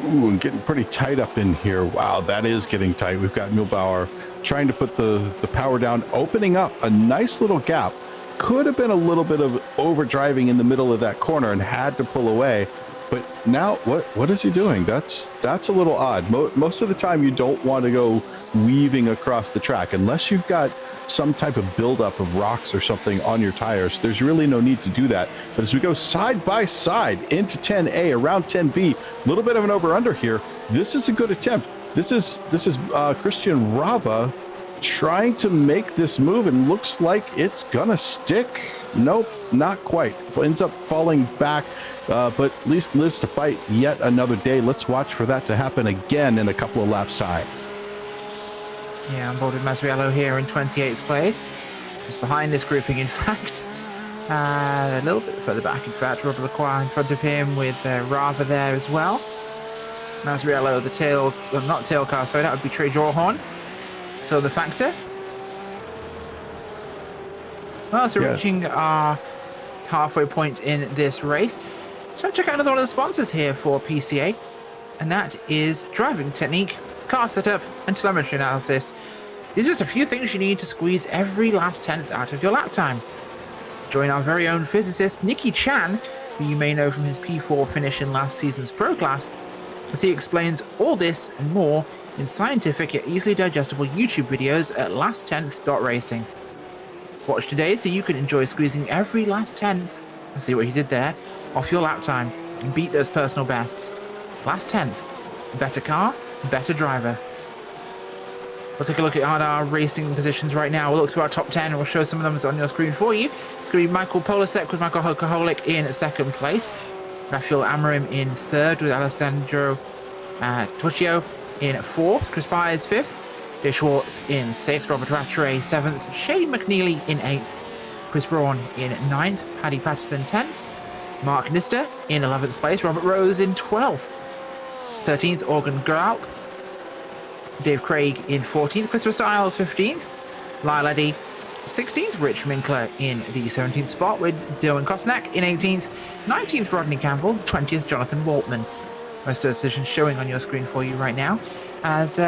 Ooh, and getting pretty tight up in here. Wow, that is getting tight. We've got Mulbauer trying to put the power down, opening up a nice little gap. Could have been a little bit of overdriving in the middle of that corner and had to pull away. But now, what is he doing? That's a little odd. Most of the time, you don't want to go weaving across the track unless you've got some type of buildup of rocks or something on your tires. There's really no need to do that. But as we go side by side into 10A, around 10B, a little bit of an over-under here. This is a good attempt. This is Christian Rava trying to make this move, and looks like it's gonna stick. Nope, not quite. Ends up falling back, but at least lives to fight yet another day. Let's watch for that to happen again in a couple of laps time. Yeah, I'm board with Masriello here in 28th place. Just behind this grouping, in fact. A little bit further back, in fact. Robert Lacroix in front of him with Rava there as well. Masriello, the tail, well, not tail car, sorry, that would be Trey Jawhorn. So the factor. Well, so reaching our halfway point in this race. So check out another one of the sponsors here for PCA, and that is driving technique, car setup, and telemetry analysis. These are just a few things you need to squeeze every last tenth out of your lap time. Join our very own physicist, Nicky Chan, who you may know from his P4 finish in last season's Pro Class, as he explains all this and more in scientific yet easily digestible YouTube videos at lasttenth.racing. Watch today so you can enjoy squeezing every last tenth, I see what he did there, off your lap time and beat those personal bests. Last tenth, better car, better driver. We'll take a look at our racing positions right now. We'll look to our top 10 and we'll show some of them on your screen for you. It's going to be Michael Polasek with Michael Hokoholik in second place. Rafael Amorim in third, with Alessandro Torchio in fourth, Chris Byers fifth, Jay Schwartz in sixth, Robert Rattray seventh, Shane McNeely in eighth, Chris Braun in ninth, Paddy Patterson 10th, Mark Nister in 11th place, Robert Rose in 12th, 13th, Organ Graup, Dave Craig in 14th, Christopher Stiles 15th, Lyle Eddy 16th, Rich Minkler in the 17th spot, with Dylan Kosnak in 18th, 19th, Rodney Campbell, 20th, Jonathan Waltman. Most of those positions showing on your screen for you right now. As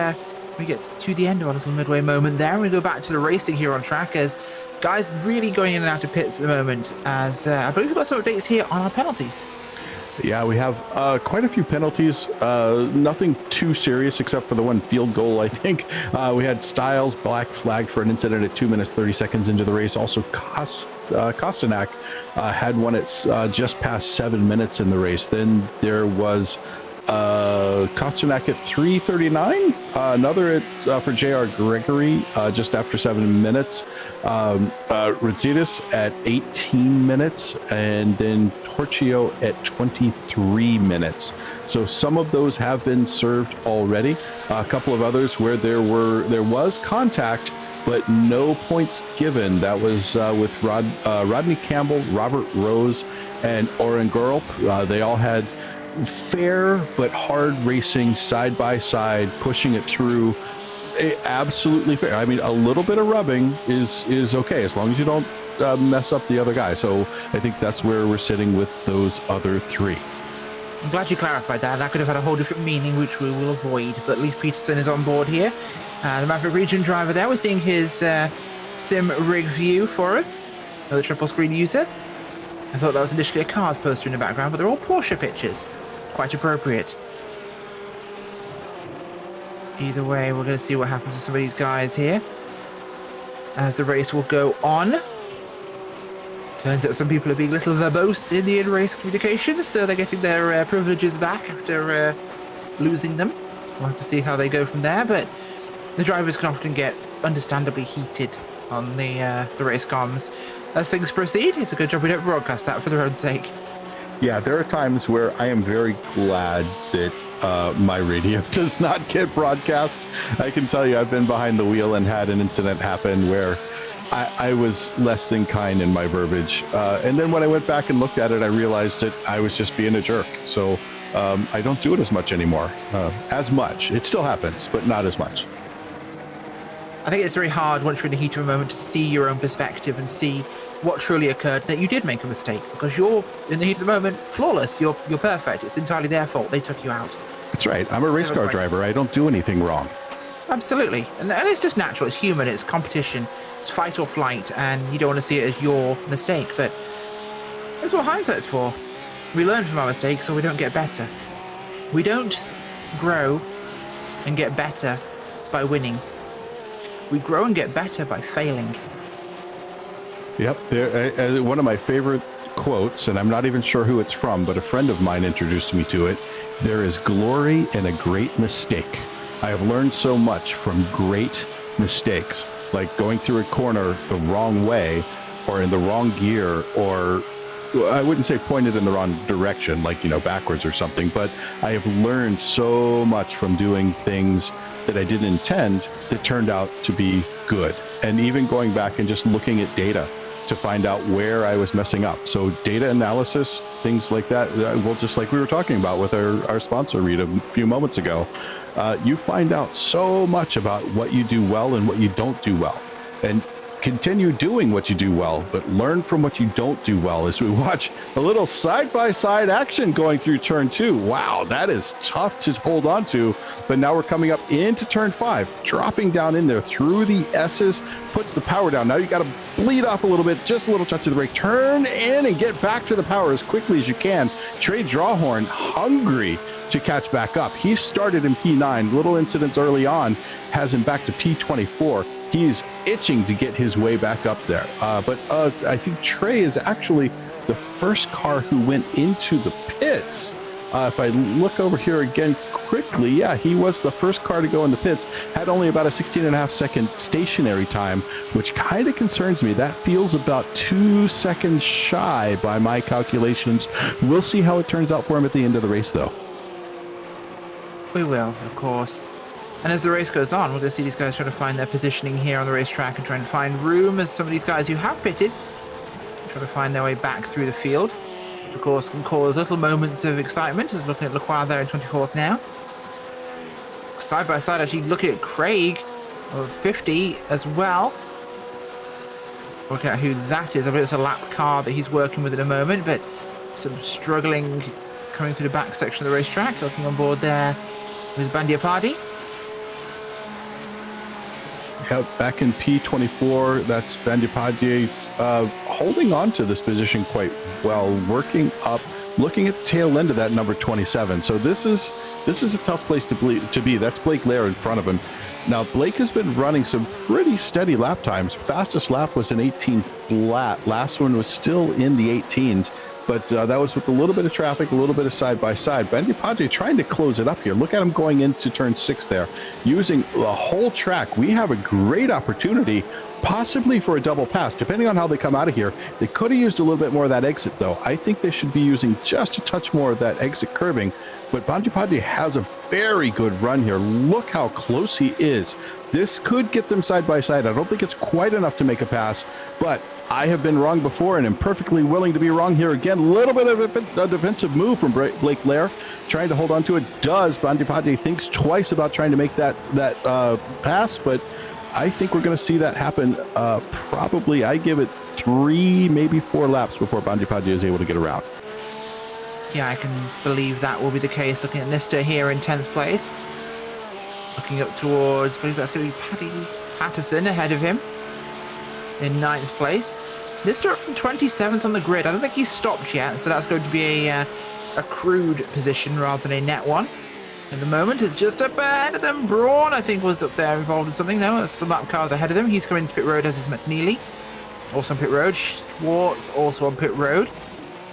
we get to the end of our little midway moment there, we go back to the racing here on track, as guys really going in and out of pits at the moment, as I believe we've got some updates here on our penalties. Yeah, we have quite a few penalties. Nothing too serious except for the one field goal, I think. We had Stiles black flagged for an incident at 2 minutes 30 seconds into the race. Also, Kostanak had one at just past 7 minutes in the race. Then there was Kostanak at 3:39, another for JR Gregory just after 7 minutes, Ritsidis at 18 minutes, and then Torchio at 23 minutes. So some of those have been served already. A couple of others where there was contact but no points given. That was with Rodney Campbell, Robert Rose, and Oren Gorup. They all had fair but hard racing side by side, pushing it through. Absolutely fair. I mean, a little bit of rubbing is okay as long as you don't mess up the other guy. So I think that's where we're sitting with those other three. I'm glad you clarified that. That could have had a whole different meaning, which we will avoid. But Leif Peterson is on board here. The Maverick Region driver there. We're seeing his sim rig view for us. Another triple screen user. I thought that was initially a Cars poster in the background, but they're all Porsche pictures. Quite appropriate. Either way, we're going to see what happens to some of these guys here as the race will go on. Turns out some people are being a little verbose in the in-race communications, so they're getting their privileges back after losing them. We'll have to see how they go from there, but the drivers can often get understandably heated on the race comms. As things proceed, it's a good job we don't broadcast that for their own sake. Yeah, there are times where I am very glad that my radio does not get broadcast. I can tell you I've been behind the wheel and had an incident happen where I was less than kind in my verbiage. And then when I went back and looked at it, I realized that I was just being a jerk. So I don't do it as much anymore. As much. It still happens, but not as much. I think it's very hard once you're in the heat of a moment to see your own perspective and see what truly occurred, that you did make a mistake, because you're in the heat of the moment flawless. You're perfect. It's entirely their fault. They took you out. That's right. I'm a race car driver. I don't do anything wrong. Absolutely. And it's just natural. It's human. It's competition. It's fight or flight. And you don't want to see it as your mistake. But that's what hindsight's for. We learn from our mistakes or we don't get better. We don't grow and get better by winning. We grow and get better by failing. Yep. One of my favorite quotes, and I'm not even sure who it's from, but a friend of mine introduced me to it. There is glory in a great mistake. I have learned so much from great mistakes, like going through a corner the wrong way or in the wrong gear, or I wouldn't say pointed in the wrong direction, like, backwards or something, but I have learned so much from doing things that I didn't intend that turned out to be good. And even going back and just looking at data to find out where I was messing up. So data analysis, things like that, well, just like we were talking about with our sponsor read a few moments ago, you find out so much about what you do well and what you don't do well. And continue doing what you do well, but learn from what you don't do well, as we watch a little side-by-side action going through turn 2. Wow, that is tough to hold on to. But now we're coming up into turn 5, dropping down in there through the S's, puts the power down. Now you got to bleed off a little bit, just a little touch of the brake, turn in and get back to the power as quickly as you can. Trey Drawhorn, hungry to catch back up. He started in P9, little incidents early on, has him back to P24. He's itching to get his way back up there. But I think Trey is actually the first car who went into the pits If I look over here again quickly, yeah, he was the first car to go in the pits, had only about a 16.5-second stationary time, which kind of concerns me. That feels about 2 seconds shy by my calculations. We'll see how it turns out for him at the end of the race, though. We will, of course. And as the race goes on, we're going to see these guys trying to find their positioning here on the racetrack and trying to find room as some of these guys who have pitted try to find their way back through the field, which of course can cause little moments of excitement, as looking at Lacroix there in 24th now. Side by side, actually looking at Craig of 50 as well. Working out who that is. I believe it's a lap car that he's working with at the moment, but some struggling coming through the back section of the racetrack. Looking on board there with Bandiapadi. Yeah, back in P24, that's Bandiapadi holding on to this position quite well, working up, looking at the tail end of that number 27. So this is a tough place to be. That's Blake Lair in front of him. Now, Blake has been running some pretty steady lap times. Fastest lap was an 18 flat. Last one was still in the 18s, but that was with a little bit of traffic, a little bit of side-by-side. Bandiapadi trying to close it up here. Look at him going into turn 6 there, using the whole track. We have a great opportunity, possibly for a double pass, depending on how they come out of here. They could have used a little bit more of that exit, though. I think they should be using just a touch more of that exit curbing, but Bandiapadi has a very good run here. Look how close he is. This could get them side by side. I don't think it's quite enough to make a pass, but I have been wrong before and am perfectly willing to be wrong here again. A little bit of a defensive move from Blake Lair, trying to hold on to it. Bandiapadi thinks twice about trying to make that pass, but I think we're going to see that happen. Probably, I give it 3, maybe 4 laps before Bandiapadi is able to get around. Yeah, I can believe that will be the case. Looking at Nista here in 10th place. Looking up towards, I believe that's going to be Paddy Patterson ahead of him in 9th place. Nista up from 27th on the grid. I don't think he's stopped yet, so that's going to be a crude position rather than a net one. At the moment, it's just up ahead of them. Braun, I think, was up there involved in something. No, there's some lap cars ahead of them. He's coming to pit road, as is McNeely. Also on pit road. Schwartz also on pit road.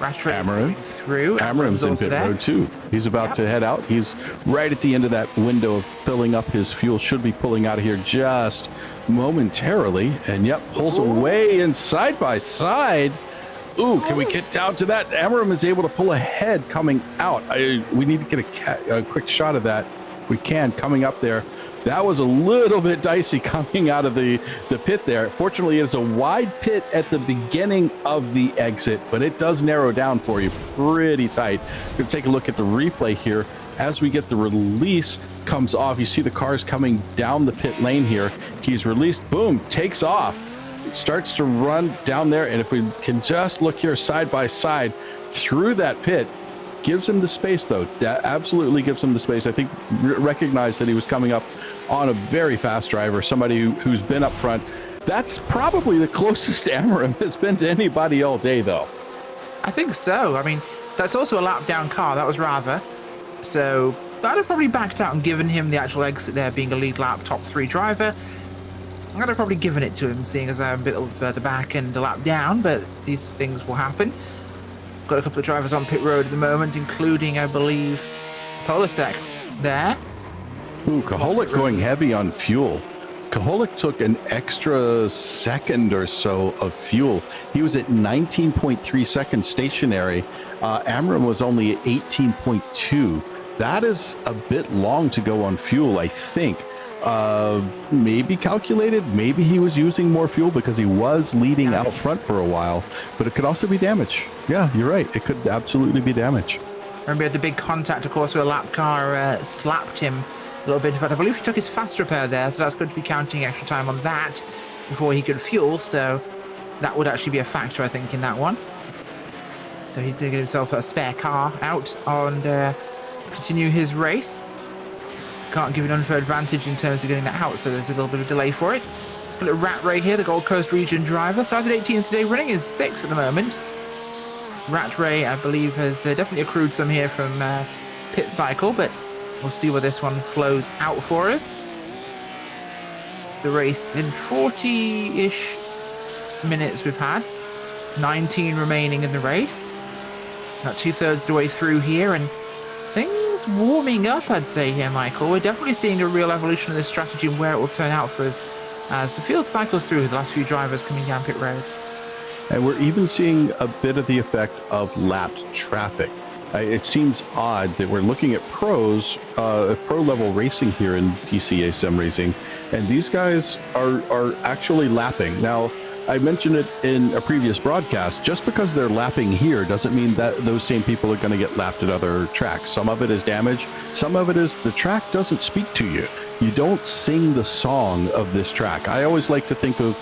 Rattray going through. Amarim's in pit road too. He's about to head out. He's right at the end of that window of filling up his fuel. Should be pulling out of here just momentarily. And yep, pulls away and side by side. Ooh, can we get down to that? Amarim is able to pull ahead coming out. We need to get a quick shot of that. If we can, coming up there. That was a little bit dicey coming out of the pit there. Fortunately, it's a wide pit at the beginning of the exit, but it does narrow down for you pretty tight. We're going to take a look at the replay here. As we get the release comes off, you see the cars coming down the pit lane here. He's released, boom, takes off. Starts to run down there, and if we can just look here side by side through that pit, gives him the space, though. That absolutely gives him the space. I think recognized that he was coming up on a very fast driver, somebody who's been up front. That's probably the closest Amarim has been to anybody all day, though. I think so. I mean, that's also a lap down car. That was Rava. So I'd have probably backed out and given him the actual exit there, being a lead lap top 3 driver. I'd have probably given it to him, seeing as I'm a bit further back and a lap down, but these things will happen. Got a couple of drivers on pit road at the moment, including, I believe, Polasek there. Ooh, Kaholik going heavy on fuel. Kaholik took an extra second or so of fuel. He was at 19.3 seconds stationary. Amarim was only at 18.2. That is a bit long to go on fuel, I think. Maybe calculated, maybe he was using more fuel because he was leading out front for a while, but it could also be damage. Yeah, you're right. It could absolutely be damage. Remember, the big contact, of course, where a lap car slapped him a little bit. In fact, I believe he took his fast repair there, so that's going to be counting extra time on that before he could fuel, so that would actually be a factor, I think, in that one. So he's going to get himself a spare car out and continue his race. Can't give an unfair advantage in terms of getting that out, so there's a little bit of delay for it. Got a Rat Ray here, the Gold Coast region driver. Started 18th today, running is 6th at the moment. Rat Ray, I believe, has definitely accrued some here from pit cycle, but we'll see where this one flows out for us. The race in 40-ish minutes we've had. 19 remaining in the race. About 2/3 of the way through here, and just warming up, I'd say here, Michael. We're definitely seeing a real evolution of this strategy and where it will turn out for us as the field cycles through the last few drivers coming down pit road. And we're even seeing a bit of the effect of lapped traffic. It seems odd that we're looking at pros, pro level racing here in PCA sim racing, and these guys are actually lapping. Now, I mentioned it in a previous broadcast, just because they're lapping here doesn't mean that those same people are going to get lapped at other tracks. Some of it is damage. Some of it is the track doesn't speak to you. You don't sing the song of this track. I always like to think of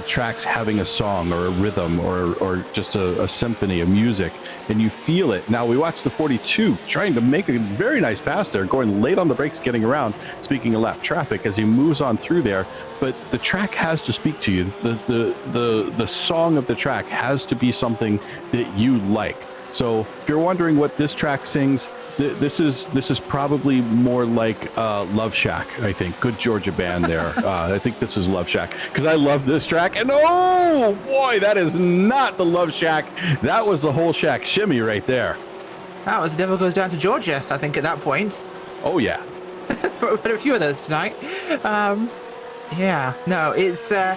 tracks having a song or a rhythm or just a symphony of music, and you feel it. Now, we watched the 42 trying to make a very nice pass there, going late on the brakes, getting around, speaking of lap traffic as he moves on through there. But the track has to speak to you. The song of the track has to be something that you like. So if you're wondering what this track sings, this is probably more like Love Shack, I think. Good Georgia band there. I think this is Love Shack because I love this track. And oh boy, that is not the Love Shack. That was the whole Shack shimmy right there. That was Devil Goes Down to Georgia, I think, at that point. Oh yeah. But a few of those tonight. Yeah, no, it's the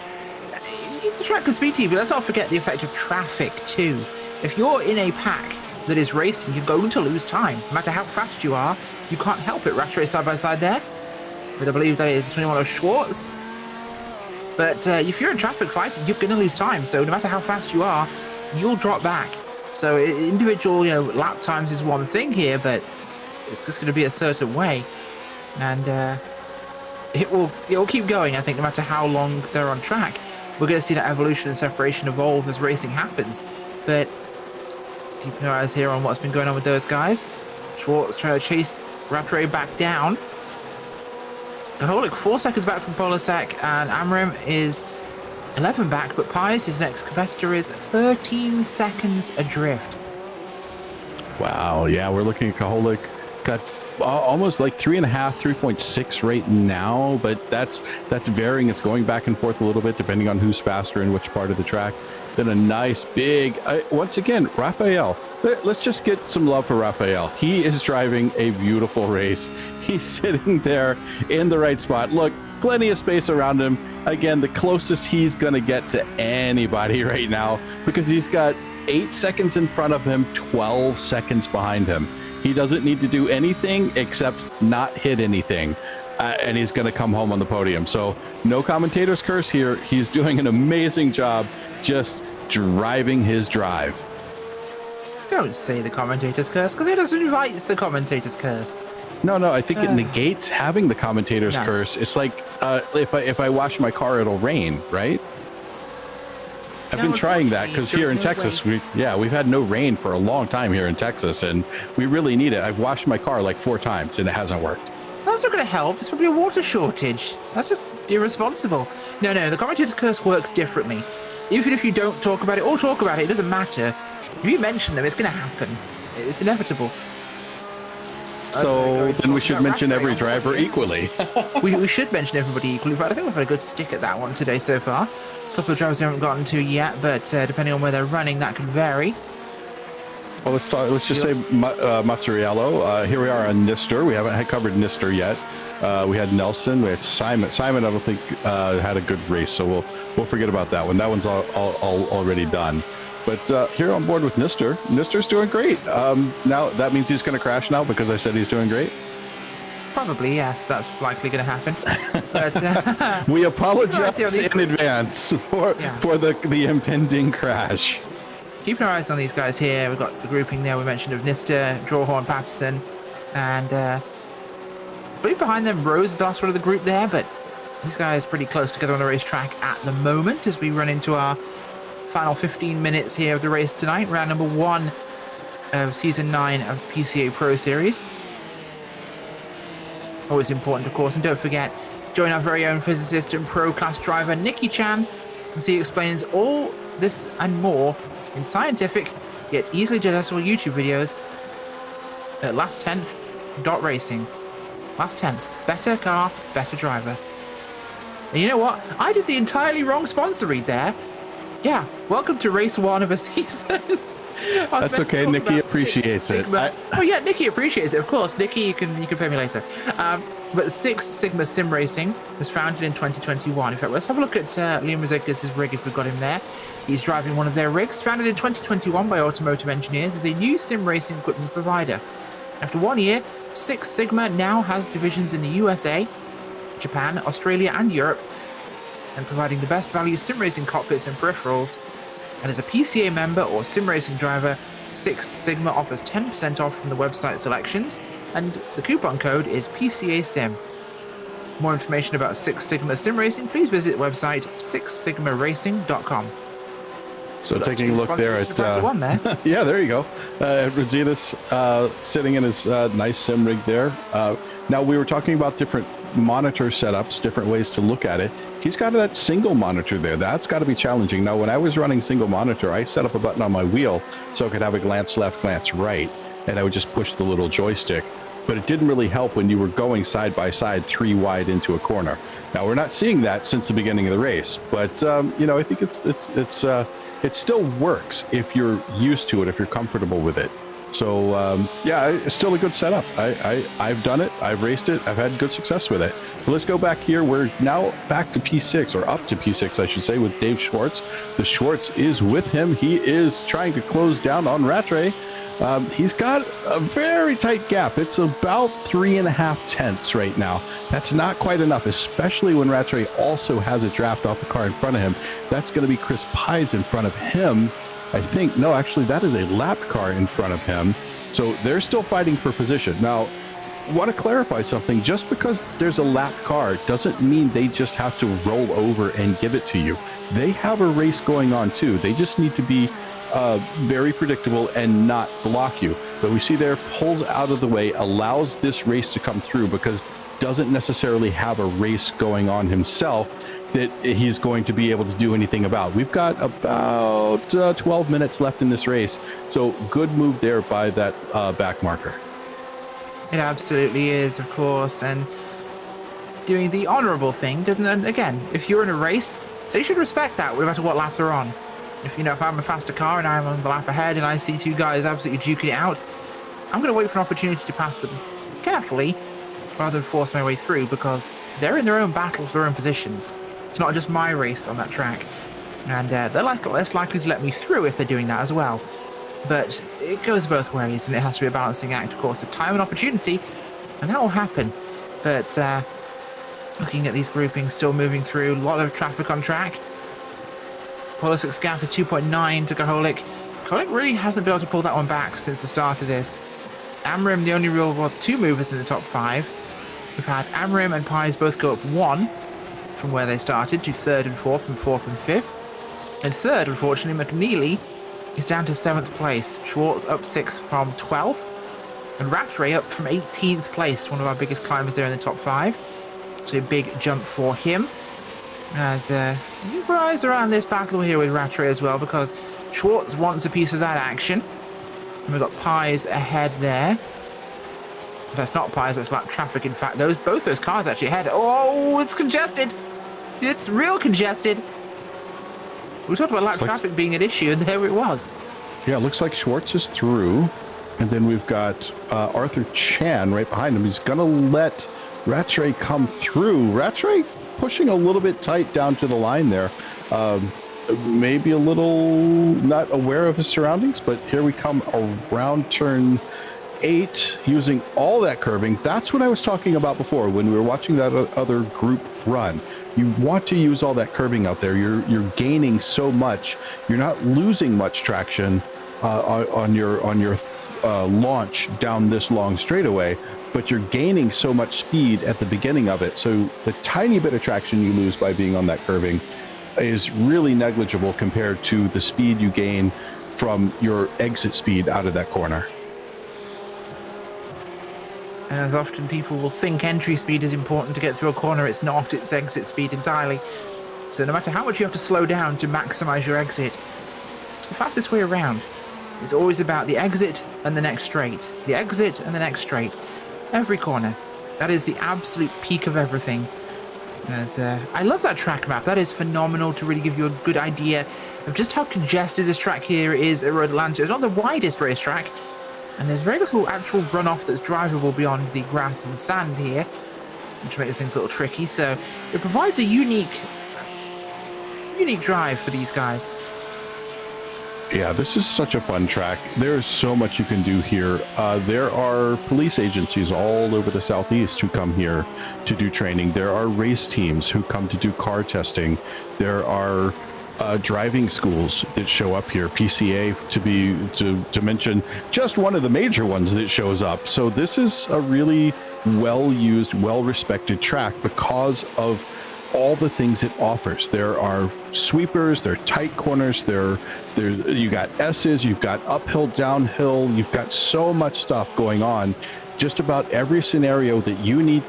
track can speak to you, but let's not forget the effect of traffic too. If you're in a pack that is racing, you're going to lose time. No matter how fast you are, you can't help it. Rat race side by side there. But I believe that is 21 of Schwartz. But if you're in traffic fight, you're going to lose time. So no matter how fast you are, you'll drop back. So individual, lap times is one thing here, but it's just going to be a certain way, and it will keep going. I think no matter how long they're on track, we're going to see that evolution and separation evolve as racing happens. But keeping our eyes here on what's been going on with those guys. Schwartz trying to chase Rattray back down. Kaholik 4 seconds back from Polasek, and Amram is 11 back, but Pius, his next competitor, is 13 seconds adrift. Wow, yeah, we're looking at Kaholik. Got almost like 3.5, 3.6 right now, but that's varying. It's going back and forth a little bit depending on who's faster in which part of the track. Then a nice big, once again, Raphael. Let's just get some love for Raphael. He is driving a beautiful race. He's sitting there in the right spot. Look, plenty of space around him. Again, the closest he's going to get to anybody right now because he's got 8 seconds in front of him, 12 seconds behind him. He doesn't need to do anything except not hit anything. And he's going to come home on the podium. So no commentator's curse here. He's doing an amazing job just driving his drive. Don't say the commentator's curse, because it just invites the commentator's curse. No, I think it negates having the commentator's curse. It's like if I wash my car, it'll rain, right? I've been trying that because here in Texas, we've had no rain for a long time here in Texas, and we really need it. I've washed my car like 4 times, and it hasn't worked. That's not going to help. It's probably a water shortage. That's just irresponsible. No, the commentator's curse works differently. Even if you don't talk about it or talk about it, it doesn't matter. If you mention them, it's going to happen. It's inevitable. So then we should mention every driver equally. we should mention everybody equally, but I think we've had a good stick at that one today so far. A couple of drivers we haven't gotten to yet, but depending on where they're running, that can vary. Well, let's just say Mazzariello. Here we are on Nister. We haven't covered Nister yet. We had Nelson. We had Simon. Simon, I don't think had a good race, so we'll forget about that one. That one's all already done. But here on board with Nister. Nister's doing great. Now that means he's going to crash now because I said he's doing great. Probably, yes. That's likely going to happen. But, we apologize in advance for the impending crash. Keeping our eyes on these guys here. We've got the grouping there we mentioned of Nister, Drawhorn, Patterson, and I believe behind them Rose is the last one of the group there, but these guys pretty close together on the racetrack at the moment as we run into our final 15 minutes here of the race tonight, round number 1 of season 9 of the PCA Pro Series. Always important, of course, and don't forget, join our very own physicist and pro class driver Nikki Chan as he explains all this and more in scientific yet easily digestible YouTube videos at last10th.racing. Last 10th, better car, better driver. And you know what? I did the entirely wrong sponsor read there. Yeah, welcome to race 1 of a season. That's okay. Nikki appreciates it. Oh yeah, Nikki appreciates it. Of course, Nikki, you can pay me later. But Six Sigma Sim Racing was founded in 2021. In fact, let's have a look at Liam Mazekis' rig if we've got him there. He's driving one of their rigs, founded in 2021 by automotive engineers as a new sim racing equipment provider. After 1 year, Six Sigma now has divisions in the USA, Japan, Australia, and Europe, and providing the best value sim racing cockpits and peripherals. And as a PCA member or sim racing driver, Six Sigma offers 10% off from the website selections, and the coupon code is PCA Sim. More information about Six Sigma Sim Racing, please visit the website sixsigmaracing.com. So taking a look there at yeah, there you go. Rositas sitting in his nice sim rig there. Now we were talking about different monitor setups, different ways to look at it. He's got that single monitor there. That's got to be challenging. Now, when I was running single monitor, I set up a button on my wheel so I could have a glance left, glance right, and I would just push the little joystick. But it didn't really help when you were going side by side 3 wide into a corner. Now, we're not seeing that since the beginning of the race, but you know, I think it still works if you're used to it, if you're comfortable with it. So yeah, it's still a good setup. I've done it. I've raced it. I've had good success with it. But let's go back here. We're now back to P6, or up to P6, I should say, with Dave Schwartz. The Schwartz is with him. He is trying to close down on Rattray. He's got a very tight gap. It's about 3.5 tenths right now. That's not quite enough, especially when Rattray also has a draft off the car in front of him. That's going to be Chris Pies in front of him. I think, no, actually, that is a lapped car in front of him. So they're still fighting for position. Now, I want to clarify something. Just because there's a lapped car doesn't mean they just have to roll over and give it to you. They have a race going on too. They just need to be very predictable and not block you. But we see there, pulls out of the way, allows this race to come through because doesn't necessarily have a race going on himself that he's going to be able to do anything about. We've got about 12 minutes left in this race, so good move there by that back marker. It absolutely is, of course, and doing the honourable thing, doesn't it? Again, if you're in a race, they should respect that no matter what lap they're on. If I'm a faster car and I'm on the lap ahead and I see 2 guys absolutely duking it out, I'm going to wait for an opportunity to pass them carefully rather than force my way through, because they're in their own battles, their own positions. It's not just my race on that track, and they're less likely to let me through if they're doing that as well. But it goes both ways, and it has to be a balancing act, of course, of time and opportunity, and that will happen. But looking at these groupings, still moving through, a lot of traffic on track. Polisic's gap is 2.9 to Kaholik. Kaholik really hasn't been able to pull that one back since the start of this. Amrim, the only real 2 movers in the top 5. We've had Amrim and Pies both go up 1 from where they started to 3rd and 4th, from 4th and 5th. And 3rd, unfortunately, McNeely is down to 7th place. Schwartz up 6th from 12th. And Rattray up from 18th place, one of our biggest climbers there in the top 5. So a big jump for him. As keep our eyes around this battle here with Rattray as well, because Schwartz wants a piece of that action. And we've got Pies ahead there. That's not Pies, that's lap traffic. In fact, both those cars actually ahead. Oh, it's congested. It's real congested. We talked about lap traffic being an issue, and there it was. Yeah, it looks like Schwartz is through. And then we've got Arthur Chan right behind him. He's going to let Rattray come through. Rattray pushing a little bit tight down to the line there. Maybe a little not aware of his surroundings, but here we come around turn 8 using all that curbing. That's what I was talking about before when we were watching that other group run. You want to use all that curbing out there. You're gaining so much. You're not losing much traction on your launch down this long straightaway, but you're gaining so much speed at the beginning of it. So the tiny bit of traction you lose by being on that curbing is really negligible compared to the speed you gain from your exit speed out of that corner. As often people will think entry speed is important to get through a corner, it's not. It's exit speed entirely. So no matter how much you have to slow down to maximize your exit, it's the fastest way around. It's always about the exit and the next straight. The exit and the next straight. Every corner. That is the absolute peak of everything. As I love that track map. That is phenomenal to really give you a good idea of just how congested this track here is at Road Atlanta. It's not the widest racetrack, and there's very little actual runoff that's drivable beyond the grass and sand here, which makes things a little tricky. So it provides a unique drive for these guys. Yeah, this is such a fun track. There is so much you can do here. There are police agencies all over the Southeast who come here to do training. There are race teams who come to do car testing. There are driving schools that show up here, PCA to mention just one of the major ones that shows up. So this is a really well-used, well-respected track because of all the things it offers. There are sweepers, there are tight corners, there you got S's, you've got uphill, downhill, you've got so much stuff going on. Just about every scenario that you need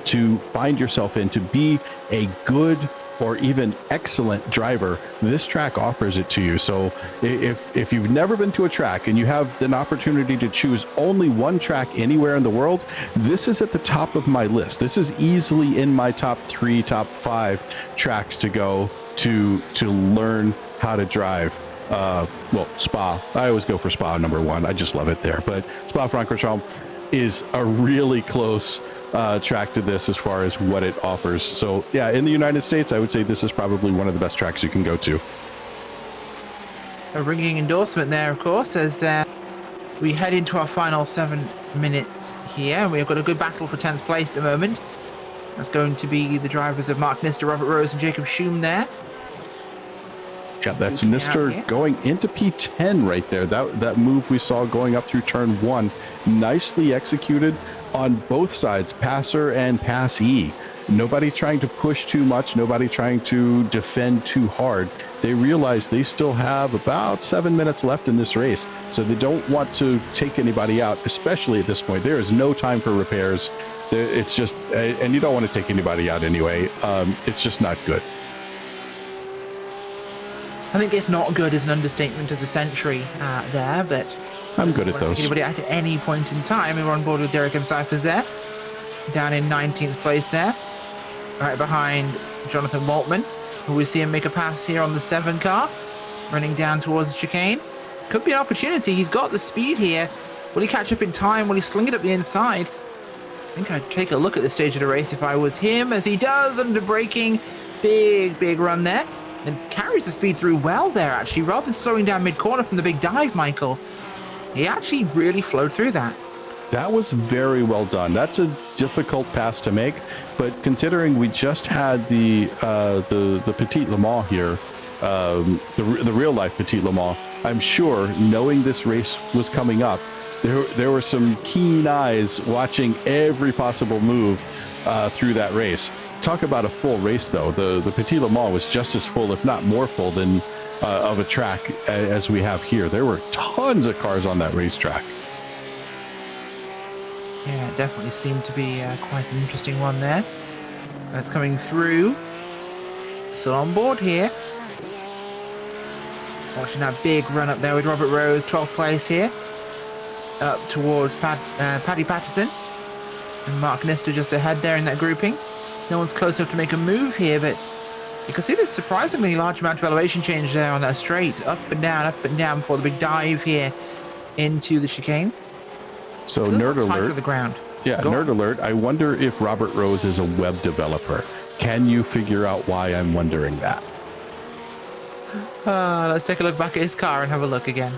to find yourself in to be a good or even excellent driver, this track offers it to you. So if you've never been to a track and you have an opportunity to choose only one track anywhere in the world, this is at the top of my list. This is easily in my top 3, top 5 tracks to go to learn how to drive. Well, Spa. I always go for Spa number 1. I just love it there. But Spa-Francorchamps is a really close track to this as far as what it offers. So yeah, in the United States, I would say this is probably one of the best tracks you can go to. A ringing endorsement there, of course, as we head into our final 7 minutes here. We've got a good battle for 10th place at the moment. That's going to be the drivers of Mark Nister, Robert Rose, and Jacob Schum there. Yeah, that's Nister going into P10 right there. That move we saw going up through turn 1, nicely executed on both sides, passer and passee. Nobody trying to push too much, nobody trying to defend too hard. They realize they still have about 7 minutes left in this race, so they don't want to take anybody out, especially at this point. There is no time for repairs. It's just, and you don't want to take anybody out anyway. It's just not good. I think it's not good as an understatement of the century there, but I'm good at those. Anybody at any point in time, we're on board with Derek M. Cyphers there, down in 19th place there, right behind Jonathan Waltman, who we see him make a pass here on the 7 car, running down towards the chicane. Could be an opportunity. He's got the speed here. Will he catch up in time? Will he sling it up the inside? I think I'd take a look at this stage of the race if I was him, as he does under braking. Big run there. And carries the speed through well there, actually, rather than slowing down mid-corner from the big dive, Michael. He actually really flowed through that. That was very well done. That's a difficult pass to make, but considering we just had the Petit Le Mans here, the real life Petit Le Mans, I'm sure, knowing this race was coming up, there were some keen eyes watching every possible move through that race. Talk about a full race, though. The Petit Le Mans was just as full, if not more full, than of a track as we have here. There were tons of cars on that racetrack. Yeah, it definitely seemed to be quite an interesting one there. That's coming through. Still on board here. Watching that big run up there with Robert Rose, 12th place here. Up towards Paddy Patterson. And Mark Nister just ahead there in that grouping. No one's close enough to make a move here, but you can see the surprisingly large amount of elevation change there on that straight. Up and down before the big dive here into the chicane. So nerd alert. To the ground. Yeah, nerd alert. I wonder if Robert Rose is a web developer. Can you figure out why I'm wondering that? Let's take a look back at his car and have a look again.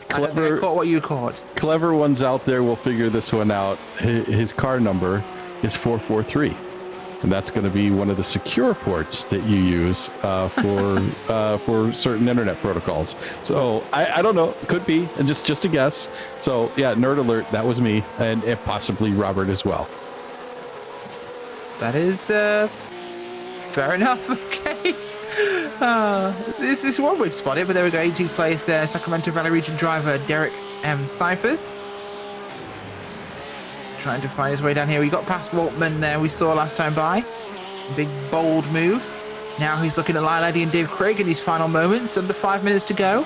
Clever. I caught what you caught. Clever ones out there will figure this one out. His car number is 443. And that's going to be one of the secure ports that you use for certain internet protocols. So I don't know, could be, and just a guess. So yeah, nerd alert, that was me, and possibly Robert as well. That is fair enough. Okay. This is one way to spot it, but there we go. 18th place there, Sacramento Valley Region driver Derek M. Cyphers. Trying to find his way down here. We got past Waltman there, we saw last time by. Big, bold move. Now he's looking at Lyle Eddy and Dave Craig in his final moments. Under 5 minutes to go.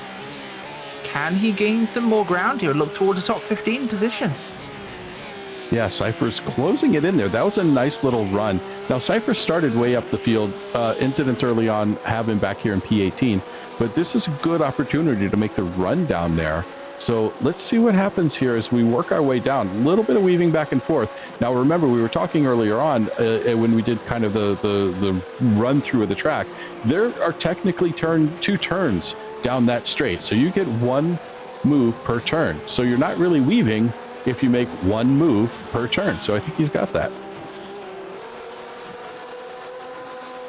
Can he gain some more ground here? Look towards the top 15 position. Yeah, Cyphers closing it in there. That was a nice little run. Now, Cypher started way up the field. Incidents early on have him back here in P18, but this is a good opportunity to make the run down there. So let's see what happens here as we work our way down. A little bit of weaving back and forth. Now, remember, we were talking earlier on when we did kind of the run through of the track. There are technically two turns down that straight. So you get one move per turn. So you're not really weaving if you make one move per turn. So I think he's got that.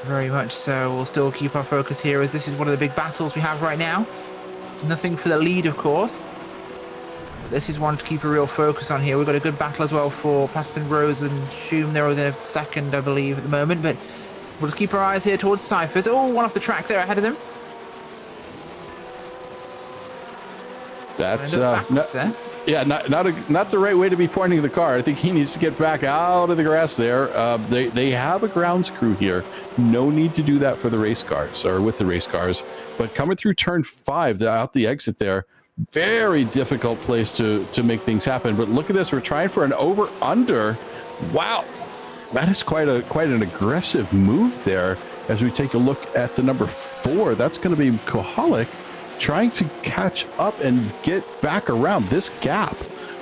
Very much so. We'll still keep our focus here as this is one of the big battles we have right now. Nothing for the lead, of course. But this is one to keep a real focus on here. We've got a good battle as well for Patterson, Rose and Shum. They're within a second, I believe, at the moment. But we'll just keep our eyes here towards Cyphers. Oh, one off the track there ahead of them. That's yeah, not the right way to be pointing the car. I think he needs to get back out of the grass there. They have a grounds crew here. No need to do that for the race cars or with the race cars. But coming through turn 5, out the exit there, very difficult place to make things happen. But look at this. We're trying for an over-under. Wow. That is quite an aggressive move there as we take a look at the number 4. That's going to be Kohalik, trying to catch up and get back around this gap.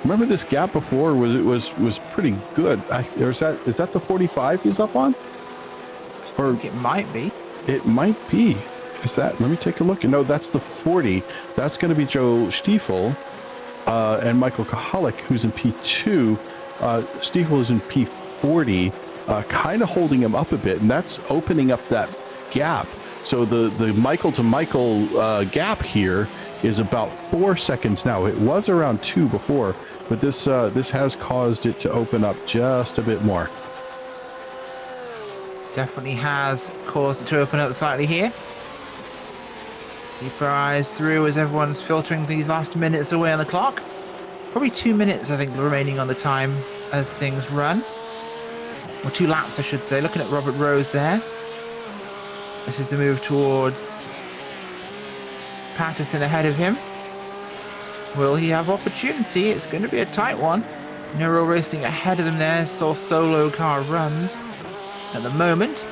Remember this gap before was pretty good. Is that the 45 he's up on? Or it might be. It might be. Is that? Let me take a look. No, that's the 40. That's going to be Joe Stiefel and Michael Kohalik, who's in P2. Stiefel is in P40, kind of holding him up a bit, and that's opening up that gap. So the Michael to Michael gap here is about 4 seconds now. It was around 2 before, but this has caused it to open up just a bit more. Definitely has caused it to open up slightly here. Keep our eyes through as everyone's filtering these last minutes away on the clock. Probably 2 minutes, I think, remaining on the time as things run. Or 2 laps, I should say. Looking at Robert Rose there. This is the move towards Patterson ahead of him. Will he have opportunity? It's going to be a tight one. Neuro Racing ahead of them there. Saw solo car runs at the moment.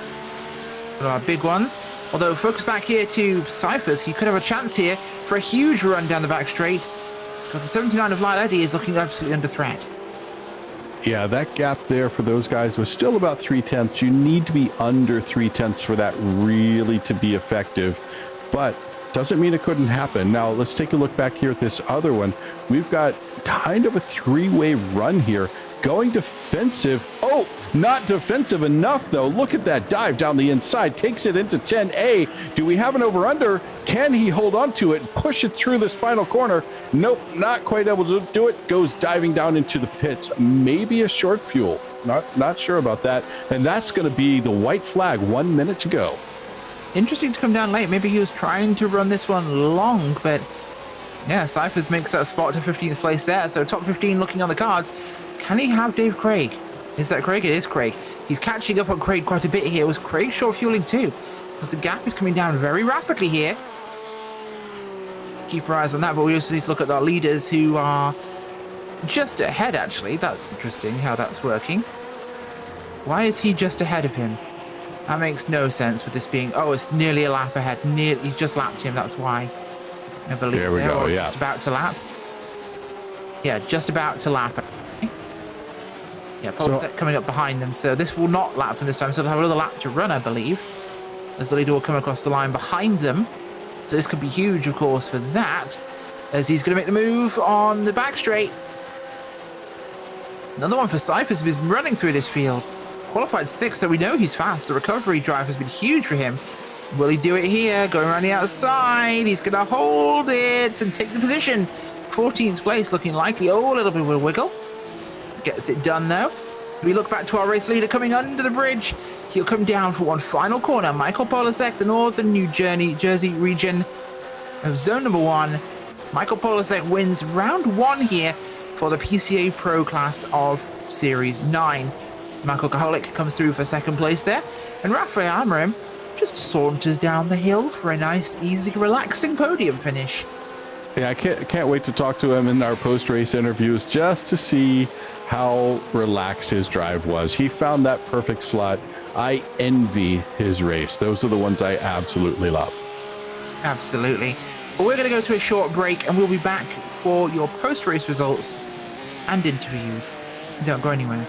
One of our big ones. Although focus back here to Cyphers. He could have a chance here for a huge run down the back straight. Because the 79 of Light Eddy is looking absolutely under threat. Yeah, that gap there for those guys was still about 3/10. You need to be under 3/10 for that really to be effective. But doesn't mean it couldn't happen. Now, let's take a look back here at this other one. We've got kind of a 3-way run here. Going defensive. Oh, not defensive enough, though. Look at that dive down the inside. Takes it into 10A. Do we have an over-under? Can he hold on to it and push it through this final corner? Nope, not quite able to do it. Goes diving down into the pits. Maybe a short fuel. Not sure about that. And that's going to be the white flag. 1 minute to go. Interesting to come down late. Maybe he was trying to run this one long, but yeah, Cyphers makes that spot to 15th place there. So top 15 looking on the cards. Can he have Dave Craig? Is that Craig? It is Craig. He's catching up on Craig quite a bit here. Was Craig short fueling too? Because the gap is coming down very rapidly here. Keep our eyes on that, but we also need to look at our leaders who are just ahead, actually. That's interesting how that's working. Why is he just ahead of him? That makes no sense with this being... Oh, it's nearly a lap ahead. He's just lapped him, that's why. I believe there we go, yeah. Just about to lap. Yeah, just about to lap. Yeah, Polsek coming up behind them, so this will not lap them this time, so they'll have another lap to run, I believe, as the leader will come across the line behind them. So this could be huge, of course, for that, as he's going to make the move on the back straight. Another one for Cyphers, who's been running through this field. Qualified 6th, so we know he's fast. The recovery drive has been huge for him. Will he do it here? Going around the outside. He's going to hold it and take the position. 14th place, looking likely. Oh, a little bit of a wiggle. Gets it done, though. We look back to our race leader coming under the bridge. He'll come down for one final corner. Michael Polasek, the Northern New Jersey region of zone number 1. Michael Polasek wins round 1 here for the PCA Pro class of Series 9. Michael Kohalik comes through for 2nd place there. And Rafael Amarim just saunters down the hill for a nice, easy, relaxing podium finish. Yeah, I can't wait to talk to him in our post-race interviews just to see how relaxed his drive was. He found that perfect slot. I envy his race. Those are the ones I absolutely love. Absolutely. But we're going to go to a short break, and we'll be back for your post-race results and interviews. Don't go anywhere.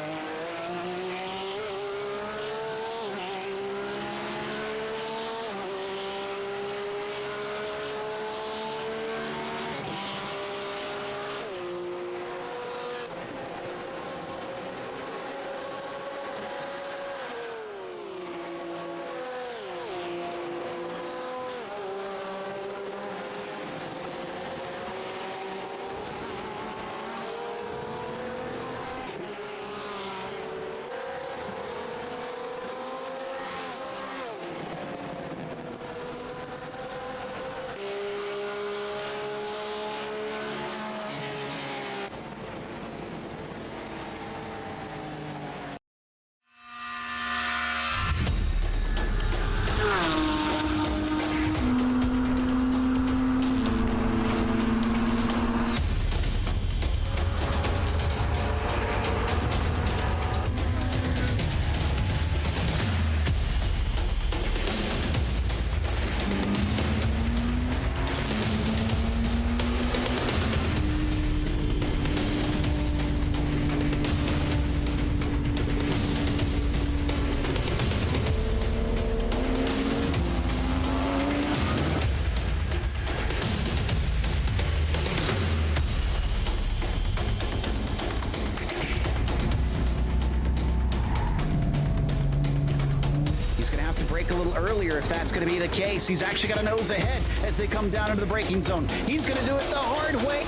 Brake a little earlier if that's going to be the case. He's actually got a nose ahead as they come down into the braking zone. He's going to do it the hard way.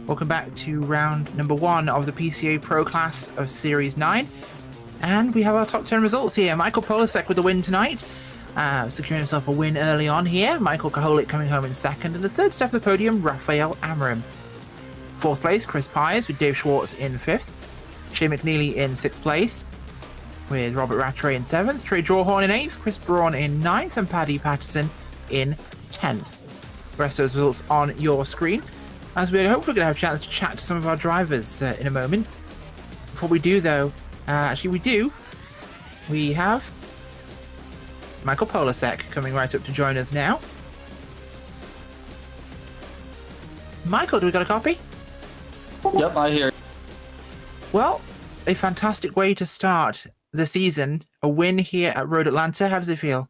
Welcome back to round number 1 of the PCA Pro Class of Series 9. And we have our top 10 results here. Michael Polasek with the win tonight. Securing himself a win early on here. Michael Kaholik coming home in second. And the third step of the podium, Raphael Amarim. Fourth place, Chris Pyers with Dave Schwartz in fifth. Shea McNeely in sixth place with Robert Rattray in seventh. Trey Drawhorn in eighth. Chris Braun in ninth. And Paddy Patterson in 10th. The rest of those results on your screen. As we're hopefully going to have a chance to chat to some of our drivers in a moment. Before we do, though, we have Michael Polasek coming right up to join us now. Michael, do we got a copy? Yep, I hear. Well, a fantastic way to start the season. A win here at Road Atlanta. How does it feel?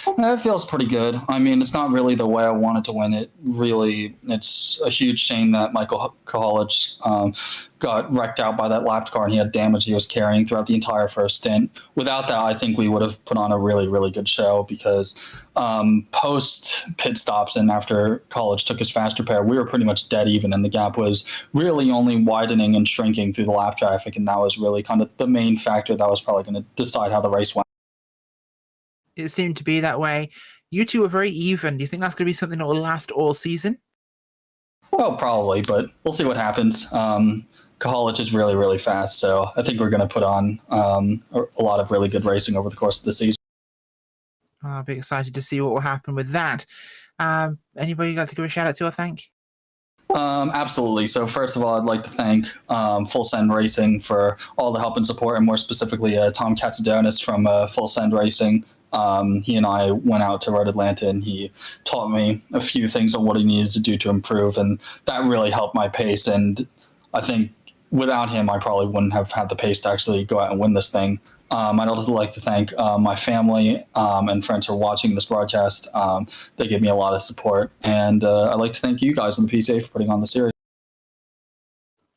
It feels pretty good. I mean, it's not really the way I wanted to win it. Really, it's a huge shame that Michael Kaholich got wrecked out by that lapped car and he had damage he was carrying throughout the entire first stint. Without that, I think we would have put on a really, really good show because post pit stops and after Kaholich took his fast repair, we were pretty much dead even, and the gap was really only widening and shrinking through the lap traffic, and that was really kind of the main factor that was probably going to decide how the race went. It seemed to be that way. You two are very even. Do you think that's going to be something that will last all season? Well, probably, but we'll see what happens. Kaholich is really, really fast, so I think we're going to put on a lot of really good racing over the course of the season. I'll be excited to see what will happen with that. Anybody you'd like to give a shout out to or thank? Absolutely. So first of all, I'd like to thank Full Send Racing for all the help and support, and more specifically Tom Katsadonis from Full Send Racing. He and I went out to Road Atlanta and he taught me a few things on what he needed to do to improve, and that really helped my pace. And I think without him, I probably wouldn't have had the pace to actually go out and win this thing. I'd also like to thank my family and friends who are watching this broadcast. They give me a lot of support, and I'd like to thank you guys on the PCA for putting on the series.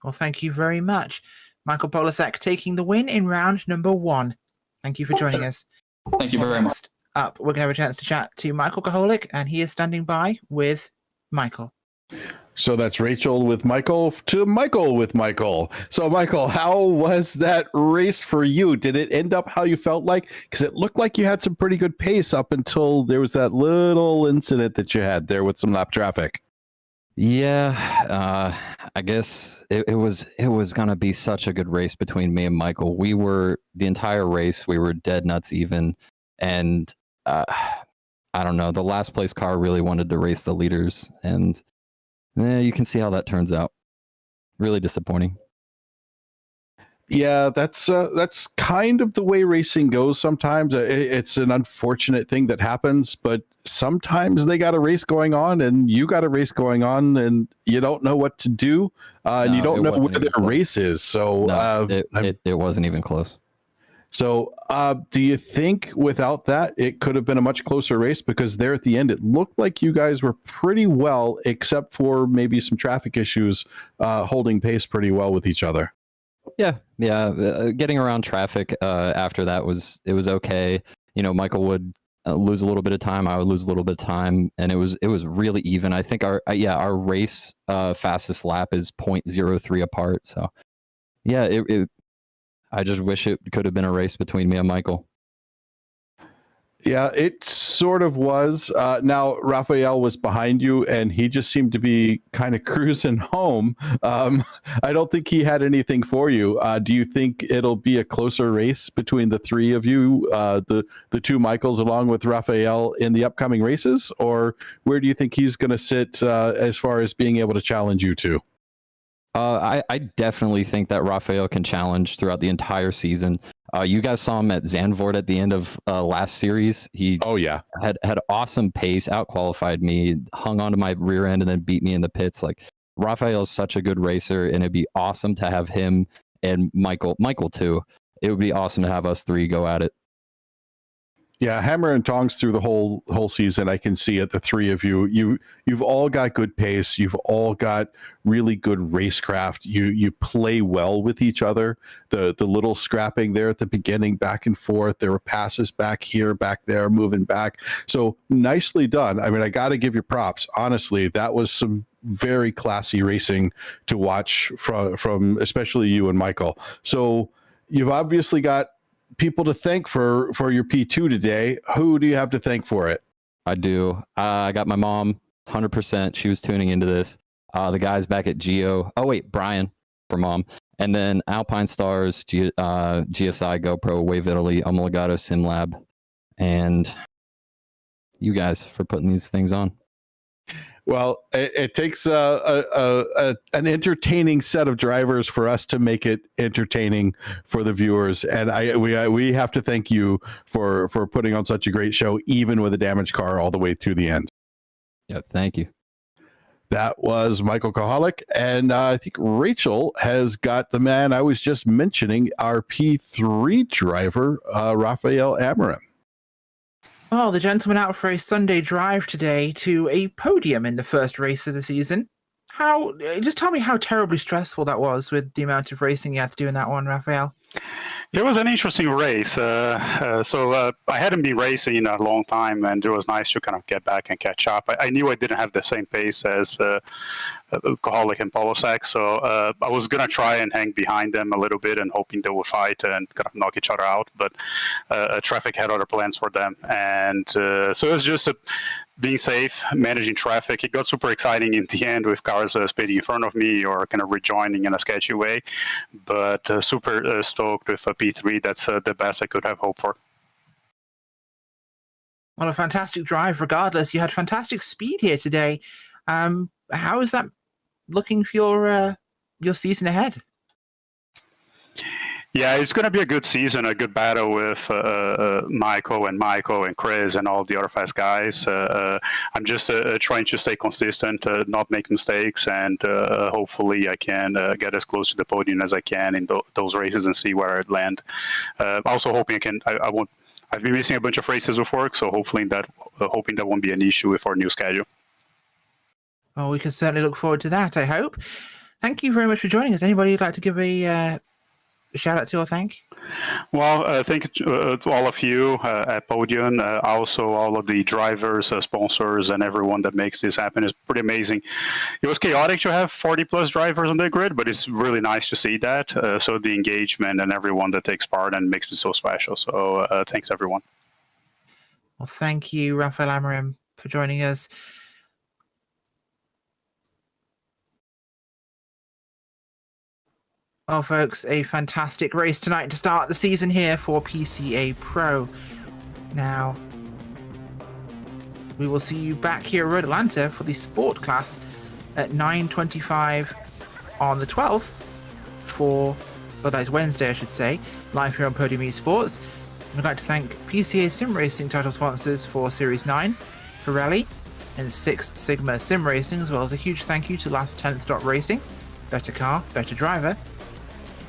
Well, thank you very much. Michael Polasek taking the win in round number 1. Thank you for joining us. Thank you very much. Up, we're going to have a chance to chat to Michael Kaholik, and he is standing by with Michael. So that's Rachel with Michael to Michael with Michael. So, Michael, how was that race for you? Did it end up how you felt like? Because it looked like you had some pretty good pace up until there was that little incident that you had there with some lap traffic. Yeah, I guess it was gonna be such a good race between me and Michael. We were the entire race, we were dead nuts even, and I don't know. The last place car really wanted to race the leaders, and you can see how that turns out. Really disappointing. Yeah, that's kind of the way racing goes sometimes. It's an unfortunate thing that happens, but sometimes they got a race going on and you got a race going on and you don't know what to do, and you No, don't it know wasn't where even their close. race is. So No, it wasn't even close. So, do you think without that, it could have been a much closer race? Because there at the end, it looked like you guys were pretty well, except for maybe some traffic issues, holding pace pretty well with each other. Yeah. Getting around traffic after that was okay. You know, Michael would lose a little bit of time. I would lose a little bit of time, and it was really even. I think our race fastest lap is 0.03 apart. So, yeah, I just wish it could have been a race between me and Michael. Yeah, it sort of was. Now, Raphael was behind you, and he just seemed to be kind of cruising home. I don't think he had anything for you. Do you think it'll be a closer race between the three of you, the two Michaels along with Raphael in the upcoming races? Or where do you think he's going to sit as far as being able to challenge you two? I definitely think that Raphael can challenge throughout the entire season. You guys saw him at Zandvoort at the end of last series. He had awesome pace, out-qualified me, hung onto my rear end, and then beat me in the pits. Like, Raphael is such a good racer, and it'd be awesome to have him and Michael too. It would be awesome to have us three go at it. Yeah, hammer and tongs through the whole season. I can see it. The three of you, you've all got good pace. You've all got really good racecraft. You play well with each other. The little scrapping there at the beginning, back and forth. There were passes back here, back there, moving back. So nicely done. I mean, I got to give you props. Honestly, that was some very classy racing to watch from especially you and Michael. So you've obviously got people to thank for your P2 today. Who do you have to thank for it? I do. I got my mom, 100%. She was tuning into this. The guys back at Geo. Oh, wait, Brian for mom. And then Alpine Stars, GSI, GoPro, Wave Italy, Omologato, SimLab, and you guys for putting these things on. Well, it takes an entertaining set of drivers for us to make it entertaining for the viewers, and we have to thank you for putting on such a great show, even with a damaged car all the way to the end. Yeah, thank you. That was Michael Kohalik, and I think Rachel has got the man I was just mentioning, our P3 driver, Raphael Amarim. Well, the gentleman out for a Sunday drive today to a podium in the first race of the season. Just tell me how terribly stressful that was with the amount of racing you had to do in that one, Raphael. It was an interesting race. I hadn't been racing in a long time, and it was nice to kind of get back and catch up. I knew I didn't have the same pace as Kohalik and Polosek, so I was going to try and hang behind them a little bit and hoping they would fight and kind of knock each other out, but traffic had other plans for them. And so it was just being safe, managing traffic. It got super exciting in the end with cars speeding in front of me or kind of rejoining in a sketchy way, but super stoked with a P3. That's the best I could have hoped for. Well, a fantastic drive regardless. You had fantastic speed here today. How is that looking for your season ahead? Yeah, it's going to be a good season, a good battle with Michael and Chris and all the other fast guys. I'm just trying to stay consistent, not make mistakes, and hopefully I can get as close to the podium as I can in those races and see where I land. Also hoping I won't. I've been missing a bunch of races of work, so hoping that won't be an issue with our new schedule. Well, we can certainly look forward to that, I hope. Thank you very much for joining us. Anybody you'd like to give a shout out to or thank? Well, thank you to all of you at Podium, also all of the drivers, sponsors, and everyone that makes this happen. It's pretty amazing. It was chaotic to have 40 plus drivers on the grid, but it's really nice to see that. So the engagement and everyone that takes part and makes it so special. So thanks, everyone. Well, thank you, Raphael Amarim, for joining us. Well, folks, a fantastic race tonight to start the season here for PCA Pro. Now, we will see you back here at Road Atlanta for the sport class at 9:25 on the 12th for, well, that is Wednesday, I should say, live here on Podium Esports. We'd like to thank PCA Sim Racing title sponsors for Series 9, Pirelli, and Six Sigma Sim Racing, as well as a huge thank you to Last 10th Dot Racing, Better Car, Better Driver.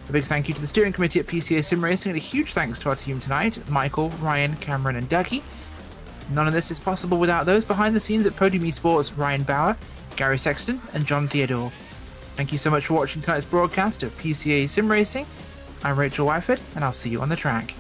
A big thank you to the steering committee at PCA Sim Racing, and a huge thanks to our team tonight, Michael, Ryan, Cameron, and Dougie. None of this is possible without those behind the scenes at Podium Esports, Ryan Bauer, Gary Sexton, and John Theodore. Thank you so much for watching tonight's broadcast of PCA Sim Racing. I'm Rachel Wyford, and I'll see you on the track.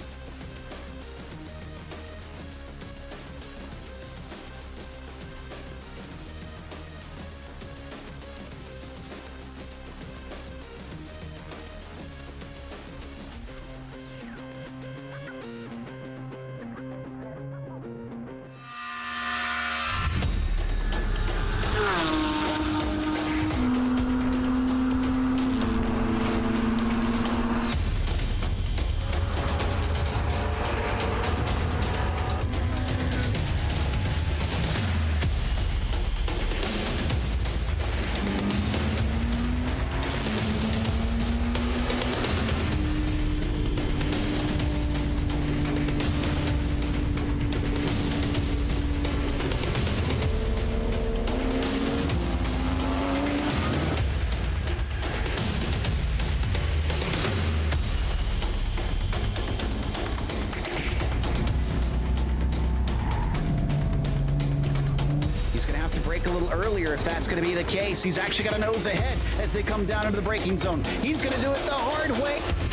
He's going to have to brake a little earlier if that's going to be the case. He's actually got a nose ahead as they come down into the braking zone. He's going to do it the hard way.